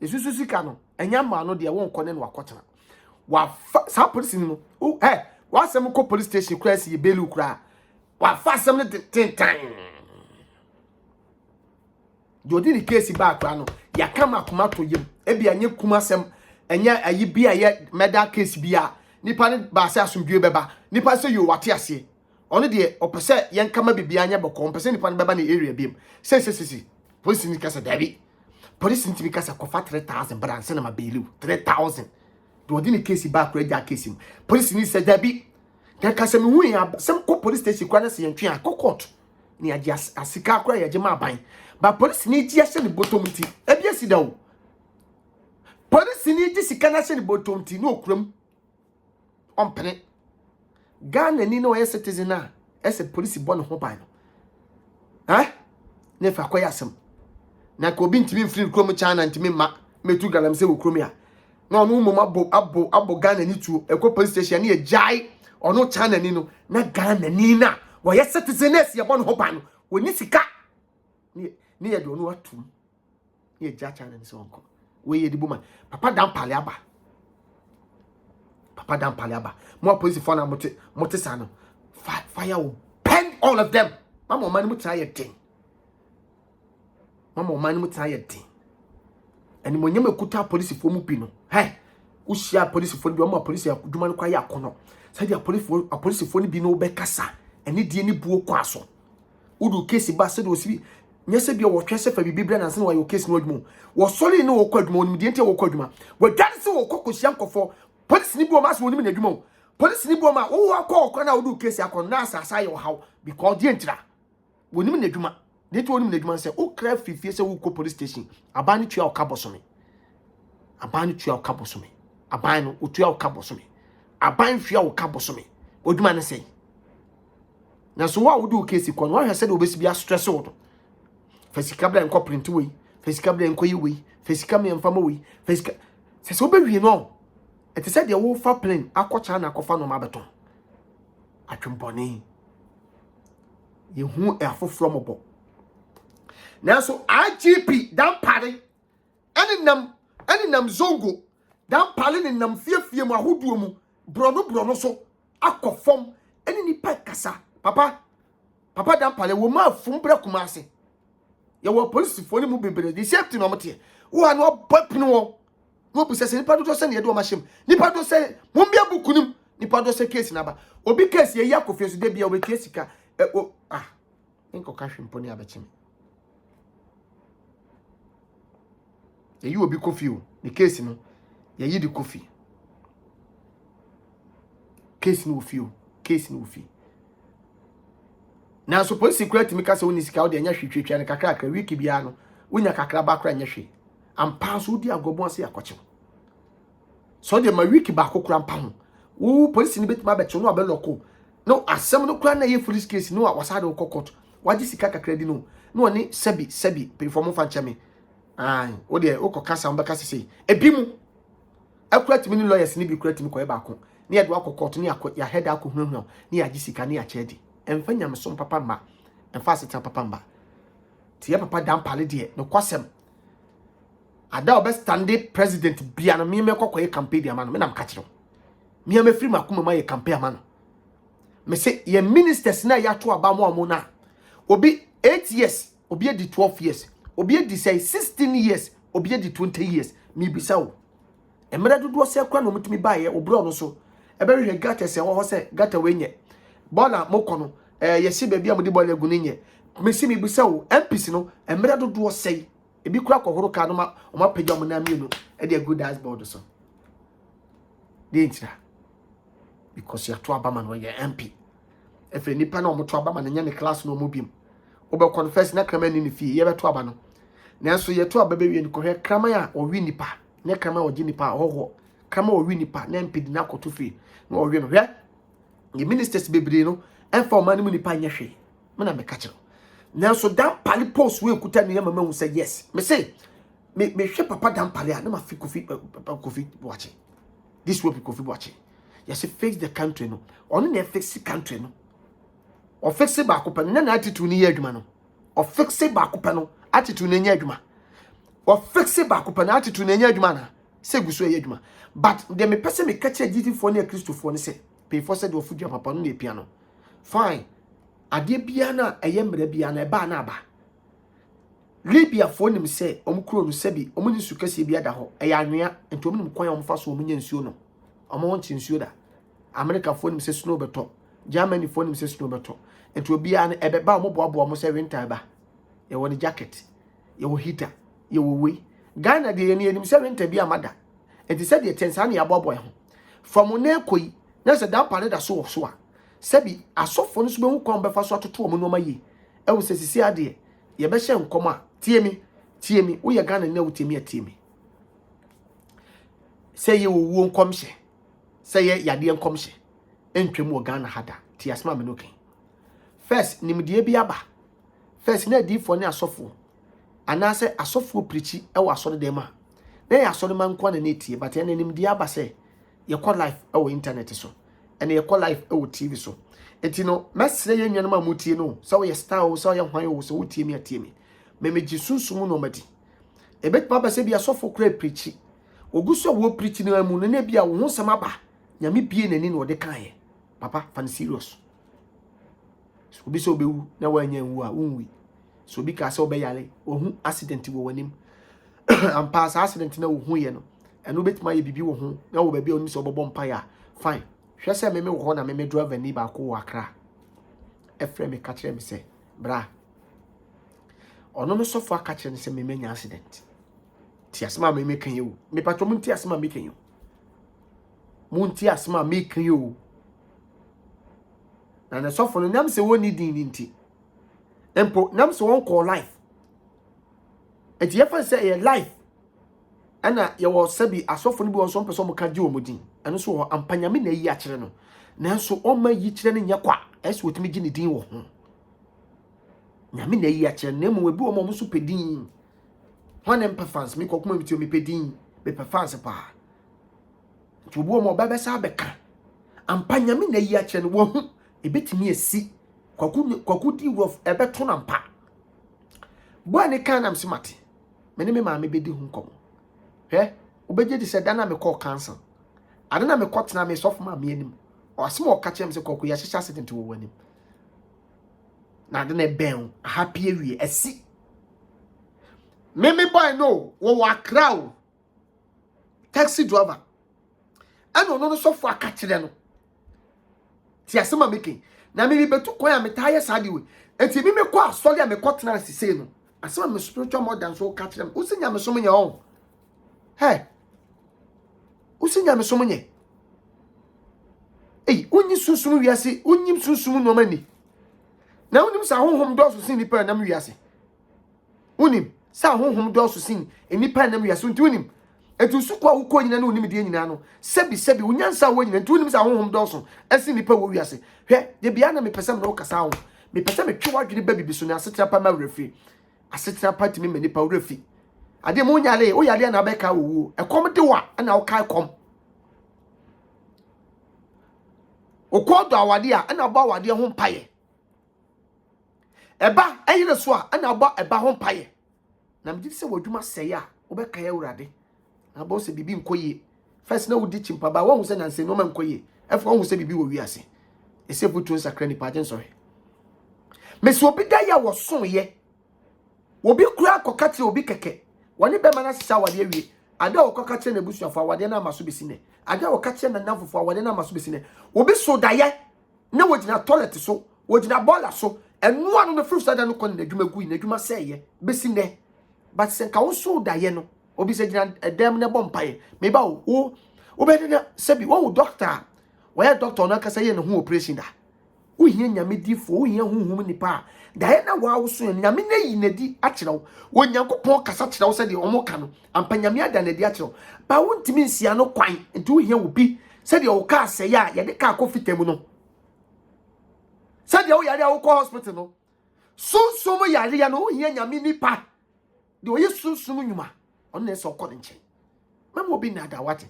esusu sika no enya ma no de won kone no akotena wa sa police ni no wa sem ko police station kura si ye belu kura wa fa sem ne tintan jodi ni case ba kura no ya kama kuma to yem e bia nye kuma sem enya ayi bia ye meda case bia nipa ne ba se asomdwe beba nipa se yo wate ase ono de opese yen kama bibia nya beko opese nipa ne beba na area biem se police ni kasa dabi police ni kasa kofa 3000 brands na ma belu 3000 jodi ni case ba kura ja case police ni se dabi dan kasa me hu ya sem ko police station kwa na se yentwe akokot ni agi asika kura ya jema aban ba police ni ji ahye ni bottom ti ebia sida wo police ni ji sika na ahye ni bottom ti no okuram ompene Ghana ni no citizen na ese police bon ho ban no ne fa koya asem na ko bi ntimi mfiri krom China ntimi ma metu galam se wo krom ya na onu mum abo Ghana ni tuo ekọ police station ne jai onu China ni no na Ghana ni na wo citizen na ese bon ho ban no woni sika ni ye do no atum ni ja China ni se wonko we ye dibu man papa dan pale aba mo police for na mote sano fire will bend all of them mama man mu try thing ani mo nyama kuta police for mu pi no ushia police for bi mo police adwuma no kwa ya kono sai dia police for ni bi no be kasa eni die ni buo kwa so udu case ba se do si nyese bi wo twese fa bibibra na se wo case no adwuma wo sori ni wo kwa adwuma oni die ntia wo kwa adwuma wo dan se wo kokosia nkofo police ni bi o ma se oni me adwuma police ni bi o ma wo akọ na udu case akọ na asasa ye wo haw because die ntira woni me adwuma de to woni me adwuma se o kra fifie se wo ko police station aban ni tua o kabosome aban no o tua o kabosome aban fia o kabosome odwuma ne sei na so wa udu case ko no wa hwese de obesi bia stress wo do fasika bla enko print we fasika bla enko yi we fasika me mfama we fasika se so be wi no ete se de wo fa plane akọcha na akọfa no ma beton atwembone ye hu afoforo mobo na so IGP dan pare ene ani nam zongo dan pale ne nam fiefie mu ahoduo mu brono so akofom ani nipa kasa papa dan pale wo ma fum bra kumase ye wo police fo ni mu bebere the safety no mte wo anu obapino wo no busese nipa do se ne de o mahyem nipa do se mumbia bukunim nipa do se case na ba obi case ye yakofie so de bia obetie sika nko ka hwempo ni abechim ye yi obi kofi o ni case no ye yi di kofi case no ofi na so police security mi ka se woni sika wo de anya hwetwetwa ne kakra wiki bia no wonya kakra ba kra anya hwe ampa so di agobo ase akɔkye so de ma wiki ba kokura ampa ho wo police ni betima beto no abeloko no asem no kura na ye police case no wasade kokot waji sika kakra di no no ni sebi perform fa nchame wo de ukokasa mbeka sese ebimu akura timi ni lawyers ni bi kura timi ko e ba ko ni edo akokot ni ya head akohunhu ni ya jisika ni ya chedi emfa nyamso papa mba emfa seta papa mba tie papa dan pale de no kwasem ada obe stande president bia no me mekokoye campaign dia ma no me nam ka kire me am free makuma ma ye campaign ma no me say ye ministers na ya to aba mo amu na obi 8 years obi edi 12 years obi edi say 16 years obi edi 20 years me bisa wo emre dodo se kwa no mutumi ba ye obro no so ebe hwe gata se wo se gata wenye bola mokono yesi bebia mudi bola egu nye mesi mi bisa wo MPs no emre dodo se ebi kura kohoro ka no ma o ma pagya mo na mienu e de good dashboard so de ntira because ya to abama no ye MP efe nipa na o mo to abama na nya ne class no mo bim o be confess na krama ni fie ye be to aba no na so ye to aba be wie ni ko hwe krama ya o wi nipa ne krama o gi nipa hoho krama o wi nipa na MP di na koto fie na o wi no hwe ye ministers bebre no enfa o ma ni mu nipa nya hwe me na me ka kire na so dan pali post we kuta ni mama hu say yes me say me hwe papa dan pali a na ma fi kofi watch this will be kofi watch yes fix the country no onu na fix the country no o fix ba ko pa na attitude ni ye adwuma no o fix ba ko pa no attitude na nya adwuma o fix ba ko pa na attitude na nya adwuma na se guso ye adwuma but dem me pese me ka che GT4 na Christopher ne say pay for said of fudua papa no na piano fine ade bia na eyembre bia na eba na aba Libya fo nim se omkuro no sebi omni sukase bia da ho eya anwea ento omni kwan omfa so omnya nsuo no omo won nsuo da America fo nim se snow beto Germany fo nim se snow beto ento bia na ebeba omoboabo omo se winter ba ye won jacket ye wo heater ye wo we Ghana de ye nim se winter bia mada enti se de tensa na ya bobo ho from na ekoi na se da pale da so a sebi asofo no so be hu kon be fa so atoto omo no mayi e wo se sisi ade ye be hye nkom a tie mi wo ye Ghana na wo tie mi se ye wo wo nkom hye se ye yade nkom hye entwem wo Ghana hada tie asma me no ken first nimdie bi aba first na di fo ne asofo anase asofo prichi e wo asode dem a na ya asode man kwa na netie but ya nimdie aba se ye call life e wo internet so and ye call life e wo TV so enti no mesre ye nwanam amutie no so ye star o so ye hwan o so wotie mi atie mi memeji sunsum no madi ebet baba se bia sofo kra preachi oguso wo preachi no amu no na bia wo nsem aba nyame bie nani no de kan ye papa fan serious so bi so bewu na wanya wu a unwi so bi ka se obeyale ohu accident wo wanim ampa accident na wo hu ye no eno betima ye bibi wo hu na wo ba bia oni so obobom mpa ya fine hwe se meme wo na meme driver ni ba ko wakra efre me ka kire me se bra ono no sofo aka kire ne se meme nya accident ti asema meme kan ye o me patro mu ti asema me kan ye mu ti asema me kan ye o na sofo no nam se woni din ni nti empo nam se won call life enti ye fa se ye life ana ye wo sabi asofo no bi won so mpeso mo ka je o modin eno so ampanyame na yi a kire no nanso o ma yi kire ne nya kwa ese wotimi gi ne din wo ho nyame na yi a kire na mu ebi o mo so pedin honem performance mi kokuma mi ti mi pedin be performance pa tubu o mo baba sa beka ampanyame na yi a kire no wo ho ebetimi esi kwaku di rof ebeto na mpa bo ani kan am simati me ne me ma me bedi hu nkom he obeje di se da na me call cancel ade na me call tena me soft ma me anim o asem o ka chem se kokko ya hyehyɛ accident wo wanim na ade na ben happy awie asi me boy no wo Accra o taxi driver ano no so fo aka kire no ti asema making na me betu kwan ya metaye sade we enti me kɔ asɔre a me kɔ tena sise no asema me spiritual mother so ka kire me usinya me so me o hey usinya me so me unyi sunsun wiase unyim sunsun no mani na unim sa honhom doso sin nipa na wiase unim sa honhom doso sin nipa na wiase unim etu sukwa ukọ nyina na unim de nyina no sebi unyansa wo nyina unim sa honhom doso asin nipa wo wiase hwe de bia na me pesem na ukasa ho me pesem me twa wadwene ba bibi so na asetira pa ma refi asetira pa timi me nipa refi ade mo nyale o yale na beka wo ekom de wa na o kai kom okodo awade a na ba awade ho mpaye eba ayire so a na ba eba ho mpaye na mji se wadwuma sey a obeka ya urade na ba se bibi nkoye first na wudi chimpa ba won se na nse no ma nkoye efo won se bibi wo wiase ese butu nsakra ni paje nsore mesi obi da ya wo son ye obi kura akokate obi keke woni be mana sisa awade awie ada okokate na busuafo awade na amaso besine ada okokate na namfofo awade na amaso besine obi so da ye na wogina toilet so wogina boiler so enu anu no first side no kon na adwuma gui na adwuma seye besine but sen ka wo so da ye no obi se gina edem na bompaye me ba wo be na sebi wo doctor wo ya doctor na kasa ye no ho operation da wo hia nyame difo wo hia huhum nipa da ye na wa wo so nyame na yi na di akirawo wo nyankopon kasa kirawo se de omo ka no ampa nyame ada na di akirawo ba wo ntimi nsia no kwan nti wo hia wo bi se de wo ka se ya ye de ka ko fitemu no se de wo yare a wo ko hospital no sunsun yare ya no wo hia nyame nipa de wo ye sunsun nyuma on na so ko nche mama obi na da wate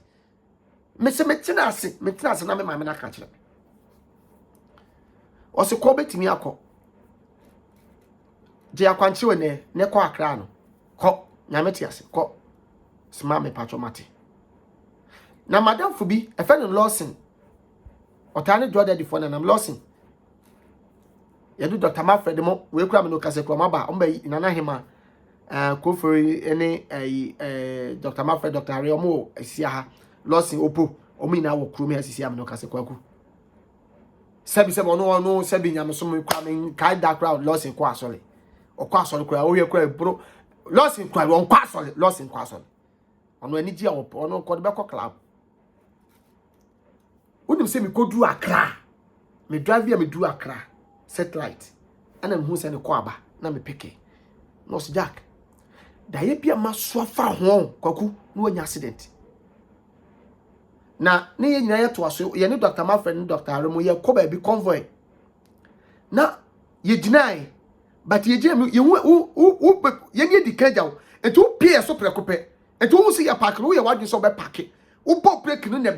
me se metena ase na me ma me na ka kire o se ko betimi akọ je akwanchi we ne ko Accra no ko nyameti ase ko sma me pacho mate na madam fubi e fe no Lawson otane do daddy for na nam Lawson ya do Dr. Mafred mo we kura me no kase kura maba omba nana hema kofori ene Dr. Mafred Dr. Ariomo asia ha Lawson opo omi na wo kuro me asisia me no kase kwaku sebi ono sebi nyame so me kwa me kai da crowd Lawson kwa asole okwa asole kwa o ye kwa bro Lawson kwa on kwa asole Lawson kwa asole ono ani ji a ono ko de be ko club unim se me ko du Accra me drive ya me du Accra satellite ana me hu se ne ko aba na me peke no se jack da ye bia maso afa ho kwaku no anya accident na ne ye nyina ye to aso ye ne Dr. Mafred ne Dr. Aremo ye ko ba bi convoy na ye ginai but ye je ye ye ne di kajaw etu pie so prekope etu hu se ya park no ye wadwe so be park u bo break no ne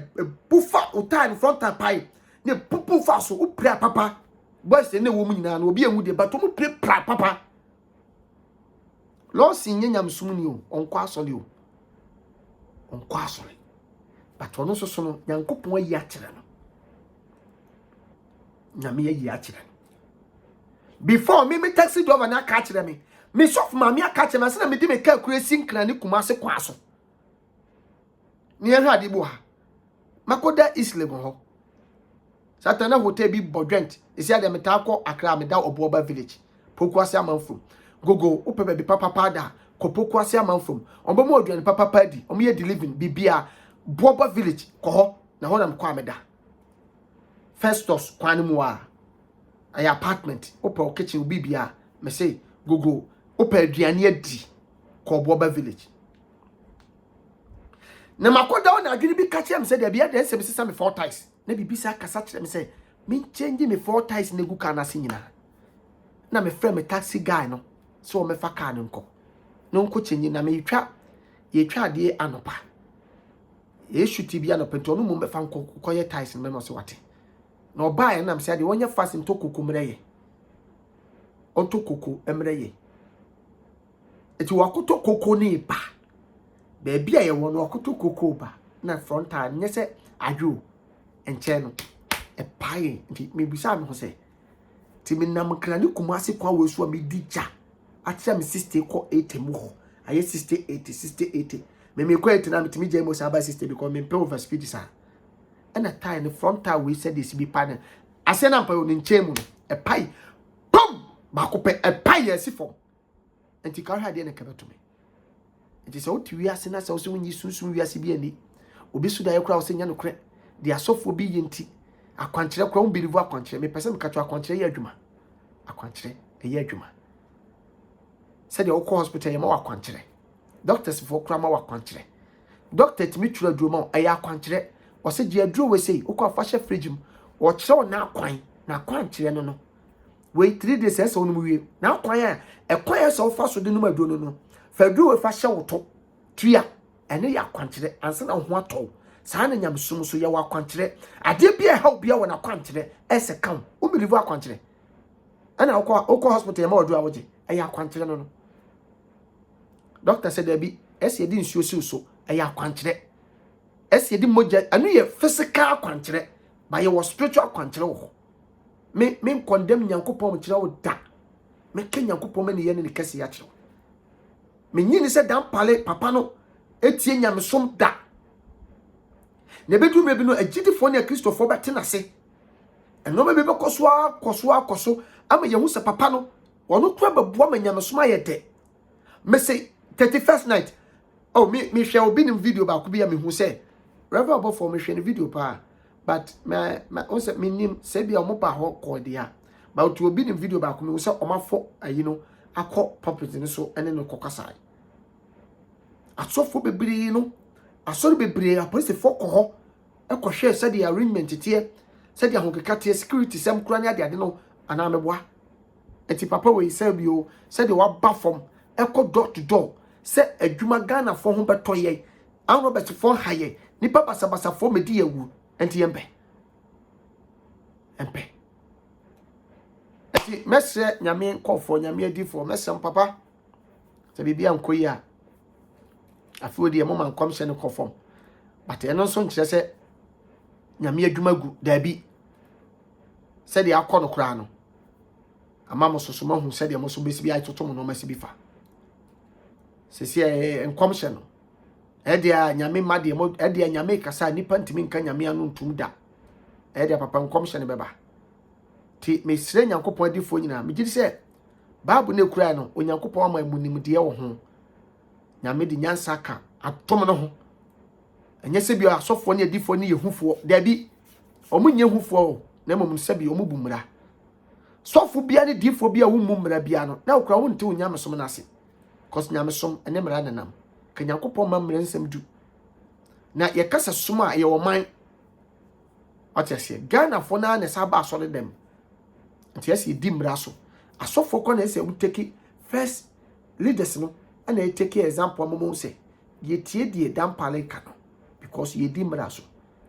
bufa o time front pai ne pupu fa so u pre papa boys ne wo mu nyina no obi enwu de but mu pre papa Lawson nyam sumuni o onko asole o onko asole but ono so no nyankopon ayi akire no nyame ayi akire before me taxi driver na ka akire me sof ma me aka akire na me di me ka kuresi nkra ne Kumase kwa so ni ehwa de bo ha makoda Islam ho satana hotel bi bodwent isi ade metako Accra me da Obuoba village Pokuase amanfo gogo upebe bi papa da Pokuase amanfo ombo mo odwan papa di omo ye delivering bibia Obuoba village ko ho na ho na mkwa me da Festus kwan mu a ay apartment opa kitchen bibia me say gogo opa aduane adi ko Obuoba village na makoda ona adwene bi ka chem say da bia da nsem sesa me 4 ties na bibisa kasa chem say me change me 4 ties na gu kana se nyina na me frame taxi guy no so me fa car no nko no nko change na me yetwa ade anopa ye shuti bia no pento no mu me fa nko koye ties me no so wate na oba na me say ade wonya fast nto kokko mreye onto kokko emreye eti wakoto kokko ni pa baby a ye wono okoto koko ba na frontal nye se adwo enche no e pae nti me bisa me ho se ti me nam kra ne Kumasi kwa wesu a me dija atia me 60 ko 80 mu ho aye 60 80 me ko 80 na me timi je mo sa ba 60 because me pay over speed sa na tie ne frontal we said this be pan ase na mpa yo ne nche mu no e pae pum ba ko pe e pae yesi fo enti ka hwa de ne kabeto me enti se oti wi ase na se wo se wonyi sunsun wi ase bi ani obi su da ye kura wo se nya no kre de asofo bi yenti akwankyere kura wo believe akwankyere me pese me ka to akwankyere ye adwuma akwankyere ye adwuma se de wo ko hospital ye ma akwankyere doctors for kura ma akwankyere doctor timi twura adwuma aye akwankyere o se je aduro we sei wo ko afa fridge mu wo kire na akwan na akwankyere no we 3 days ese wonu mu wie na akwan a ekwan ese wo fa so de no aduro no fa aduro we fa hye wo to tua ene ya akwankyere anse na ho ato saa na nyamsum so ye wa akwankyere ade bia help bia wona akwankyere ese kan wo believe akwankyere ana wo hospital ma odu awoje eya akwankyere no doctor said there be ese di nsuo so eya akwankyere ese di moja anu ye physical akwankyere ba ye was spiritual akwankyere wo me condemn nyankopon mo kire wo da me ke nyankopon me ne ye ne kase ya kire me nyini se dan pale papa no etie nyamsom da ne bedu me bi no agidifo ne kristofo bete na se eno me be koso ama ye hu se papa no wono kura babuo ma nyamsom ayede me say 31st night oh me share obi nim video ba ko bia me hu se reverend above for me share ne video pa but my also me nim se bia omo pa ho ko dia but to obi nim video ba ko me hu se omafo ayi no akọ puppet ni so ene no kokasai asofo bebre no asori bebre a police for ko ekọ hwe se the arrangement tie se the ahokeka tie security sem kura ne ade no ana meboa eti papa we se bio se the wa ba from ekọ door to door se adwuma Ghana fo ho beto ye an Robert fo haye nipa basabasa fo medi yawu enti embe eti mese nyame nkofo nyame adifo mese papa se bibia nkoyi a afodi e mo man komse ne kofom but eno so nkire se nyame adwuma gu dabi se de akọ no kra no ama mo soso mahu se de mo so besi bi aitoto mo no masi bi fa se se enkomse no e de nyame made mo e de nyame kasa nipa ntimi nka nyame anu ntum da e de papa enkomse ne beba ti me sire nyankopon adifo nyina me gidi se baabu ne kura no onyankopon ama munim de wo ho nyame di nyansa ka atom no ho enye se bi asofo ne adifo ne yehufo dabi omunye hufo na momum se bi omubumra sofo bia ne difo bia wo mumra bia no na okura wonte onyamesom na ase cause nyamesom ene mra nanam ka nyankopon mamra nsem du na ye kasa som a ye oman atese Ghana fo na ne saba asole dem atese di mra so asofo ko na ese muteki first leaders no ana e take example momum se ye tie die dampale ka no because ye di mra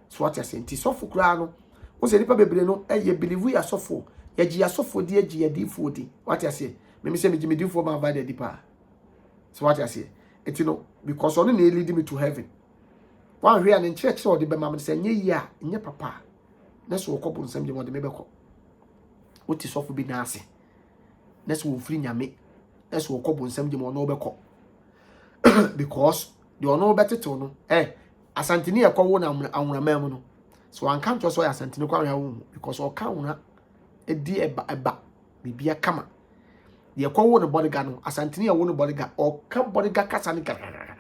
so atese nti sofo kura no wo se nipa bebre no ye believe ya sofo ye gi asofo di agi ye di fo di atese me se me gi me di fo ma va de di pa so atese enti no because ono na lead me to heaven one hwe an church so de be ma me se nye yi a nye papa na so okobo nsam je mo de me be ko oti sofo bi na ase na so ofri nyame na so okobo nsam je mo no be ko because the ono beteto no asantini e kwawo na anwurama mu no so an kan to so ya asantini kwa ya wo because o kan wona edi eba bibia kama ye kwawo no bodyguard no asantini ya wo no bodyguard o kan bodyguard kasa ni kakara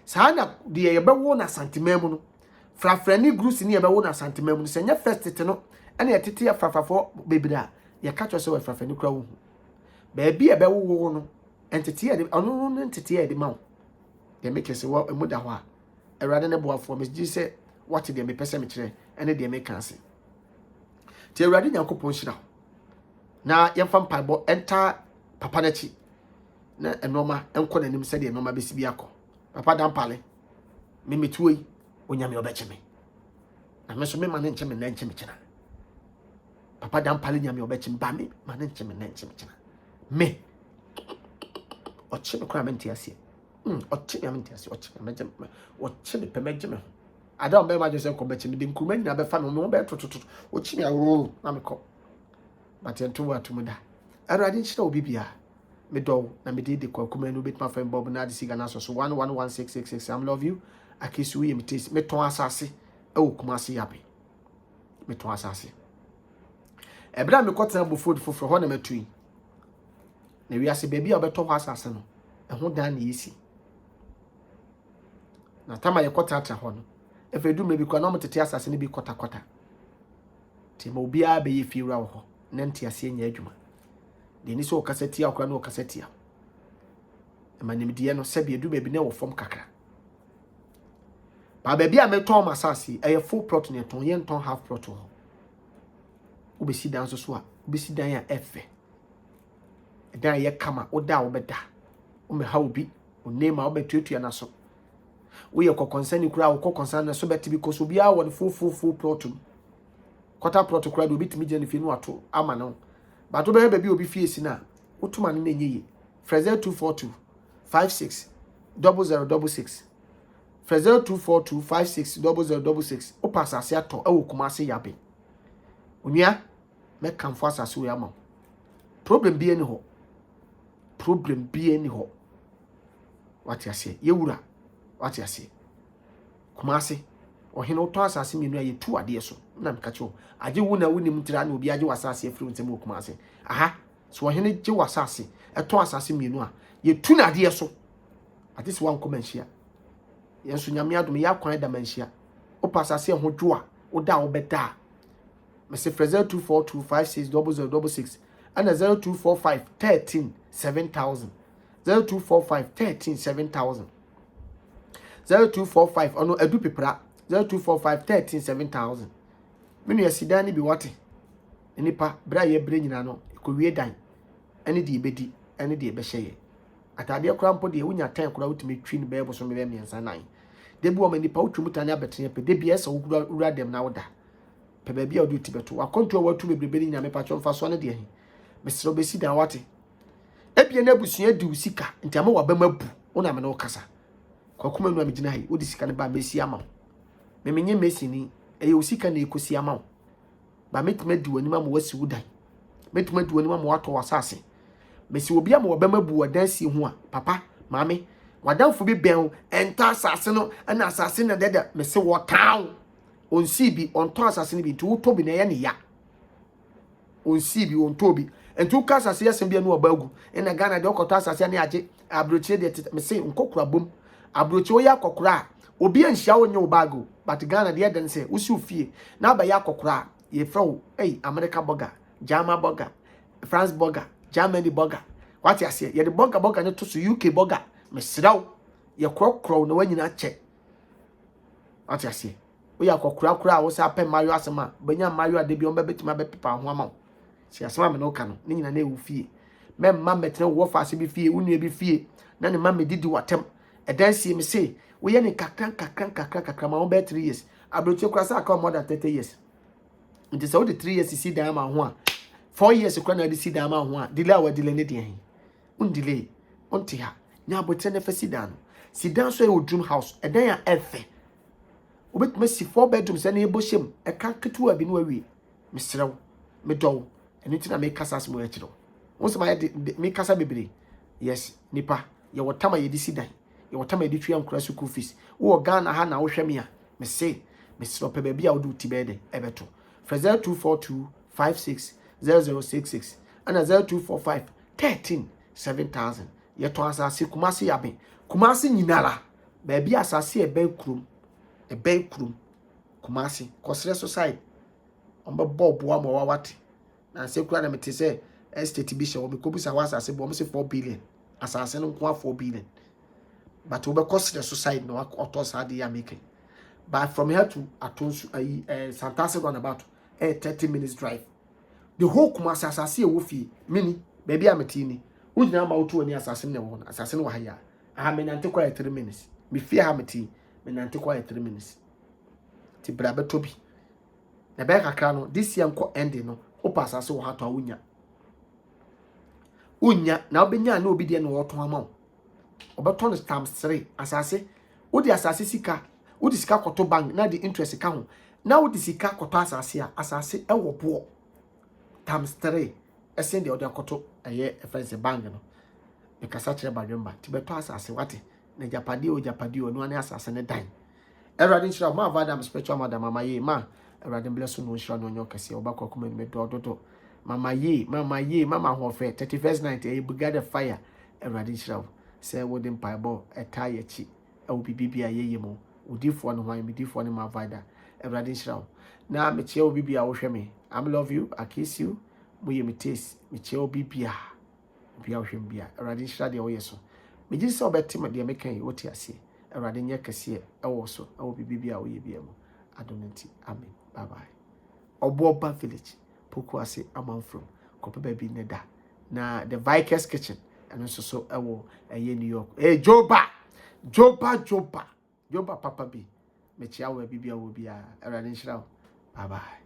sana de ye be wo na asantima mu no frafrani grusi ni ye be wo na asantima mu no se nya first tete no ene ye tete ya frafafo bebira ye ka to so we frafani kwa wo ba bi ye be wo no entity ye ono no entity ye de ma they make us wa emuda ho a erade ne boafo me gi se what dey me pese me kire ene dey me kanse ti erade nyankopon hira na ye fam paibo enta papa na chi na enoma enko nanim se dey enoma besi bi akọ papa dampale me metuoi onyame obeche me na me so me mane nche me na nche me kira papa dampale nyame obeche me ba me mane nche me na nche me kira me o che me kwa me ntia sie ochi me mente ase ochi me gye ochi me pe me gye me ho ada be ma je se ko be chi me de nkuruma nyina be fa me mo be tototo ochi me awo na me ko but ento wa to mu da Awurade nhyira obi bia me do na me de kwakuma no betima fa Bob na de siga na so 111666 I love you akisu ye me taste me ton asase e wo kuma ase yabe me ton asase ebra me kotena bofod foforo ho na matui na wi ase baby a obeto ho asase no e ho dan na yesi na tama ye kotata ho no efedu me bi kwa na motete asase ne bi kota ti ma obi a be ye fiura ho na nti ase nya adwuma de ni so okasati akwa na okasati e ma nimdiye no se bi edu baby na wo fom kakra ba baby a me ton asase e full plot ne ton ye ton half plot ho obesi dan so a obesi dan ya efe dan ye kama oda obeda o me ha obi o nema obetuatua na so wo ye kokonsani kura wo kokonsani na so beti because obi a won full plot quarter plot kura do bitimi je ne fi no ato ama no ba to be baby obi fie si na wotuma ne nyeye Fraser 242 56 0066 Fraser 242 56 0066 o pasase ato e wo kuma se yabe onua me kamfo asase wo ama problem bi eni ho wati ase ye wura wati ase kuma ase ohene oto asase mienu aye tu ade so na mka cho aje wu na wunim tira na obi aje wasase afiri ntem kuma ase aha so ohene je wasase eto asase mienu a ye tu na ade so ati se wan komanhia yenso nyame adom ya kwan da manhia o pasase ho dwo a o da wo beda Mr. Fraser 242560066 and 0245 13 7000 0245 13 7000 0245 ono edu pepra 0245 13 7000 menu yasidani bi wate nipa bra ye bre nyina no ko wie dan ene de ebedi ene de ebehye atade kora mpo de wunya tan kora wutimi twi ne bebo so mebe miensa nan de bi wo manipa wutwumu tane abetene pe de bi esa wura dem na woda pe ba bia odi tibeto akonto watu bebrebe nyame pacho mfa so ne de hi mesro besi dan wate ebie na busua di usika nti ama wa bamabu ona me no kasa kwakuma nu amegina hi odi sika ne ba mesi ama me menye mesi ni eye usika na ekosi ama ba metime di wani ma wasi wudan metime di wani ma wato wasase mesi obi ama wa bamabu wadansi ho a papa maame wadanfo bi ben enta asase no na asase na deda mesi wo town on sibi on to asase ni bi to to bi na ye ne ya on sibi on to bi entu ka asase yesem bi anu obagu na Ghana de okoto asase ne age abrochie de me say nkokura bom abrochie oya kokura obi anhia onye obagu but Ghana de den say usi ofie na ba ya kokura ye fro America burger German burger France burger Germany burger what you say ye de burger ne to so UK burger me sraw ye krokro na wanyina che what you say we ya kokura wo sa pe mayo asema benya mayo ade bi on be betima be pepa ho ama si asema me no ka no ni nyina na ewu fie me mma metre wo fa ase bi fie unu bi fie na ne mma medidi watem edansi me say we ye ne kakran ma on be 3 years abroche kura sa aka more than 30 years nti so the 3 years si dan ma ho a 4 years kura na di si dan ma ho a delay wa delay ne de hin un delay on ti ha nya abotre ne fa si dan so e wo dream house edan ya efe obetuma si 4 bedrooms na ebo shem e kan ketu abi no awie mesrew me dow eni tina me kasa asmo e kiro won se ma me kasa bebre yes nipa ye wotama ye di sidan ye wotama ye di twa nkura school fees wo Ghana ha na wo hweme a me se mesrew pe ba bia wo du ti bede ebeto Fraser 242 56 0066 and 0245 13 7000 ye to asase kumase yabe kumase nyinara ba bia asase e ben krum kumasi kosre society omba bobo ama wawate na se kura na mete se estate bi hye wo mekobusa wa asase bo mo se 4 billion asase no nko 4 billion but we be kosre society no otos ade ya make but from here to Atonsu Santase roundabout 30 minutes drive the whole kumasi asase e wo fie mini baby ameti ni ujina ma otu oni asase ne wo asase no wa haya aha me nante kwa 3 minutes me fie ha meti me nante kwa 3 minutes ti brabe tobi na be kakra no this year nko ending no o passa so wo hato awunya na obenya na obi de no wo to ama obeton times 3 asase wodi asase sika wodi sika koto bank na the interest ka ho na wodi sika koto asase ewo bo times 3 esen de odi koto eye efense bank no e kasa kire badwemba ti beto asase wate na japade o no ane asase ne dan Erade nchira ma vadam spiritual madam mama ye ma erade bless no nchira no nyo kase obakọ kuma me do mama ho fe 31st night e buga the fire erade nchira say wodin pieball etaya chi e wo bibia ye mo odifo no hwan bidifo no ma vada erade nchira na me che wo bibia wo hwe me I love you I kiss you mo ye me taste me che wo bibia wo hwe bia erade nchira de wo yeso me ji se obetima de me kan wo ti ase erade nye kase ewo so ewo bibia wo ye bia mo adonanti amen bye bye Oboba village Pokuase Amanfrom kope baby neda na the Vikers kitchen and so ewo New York Joba papa bi me chia wo bibia wo bia erade nhyira bye bye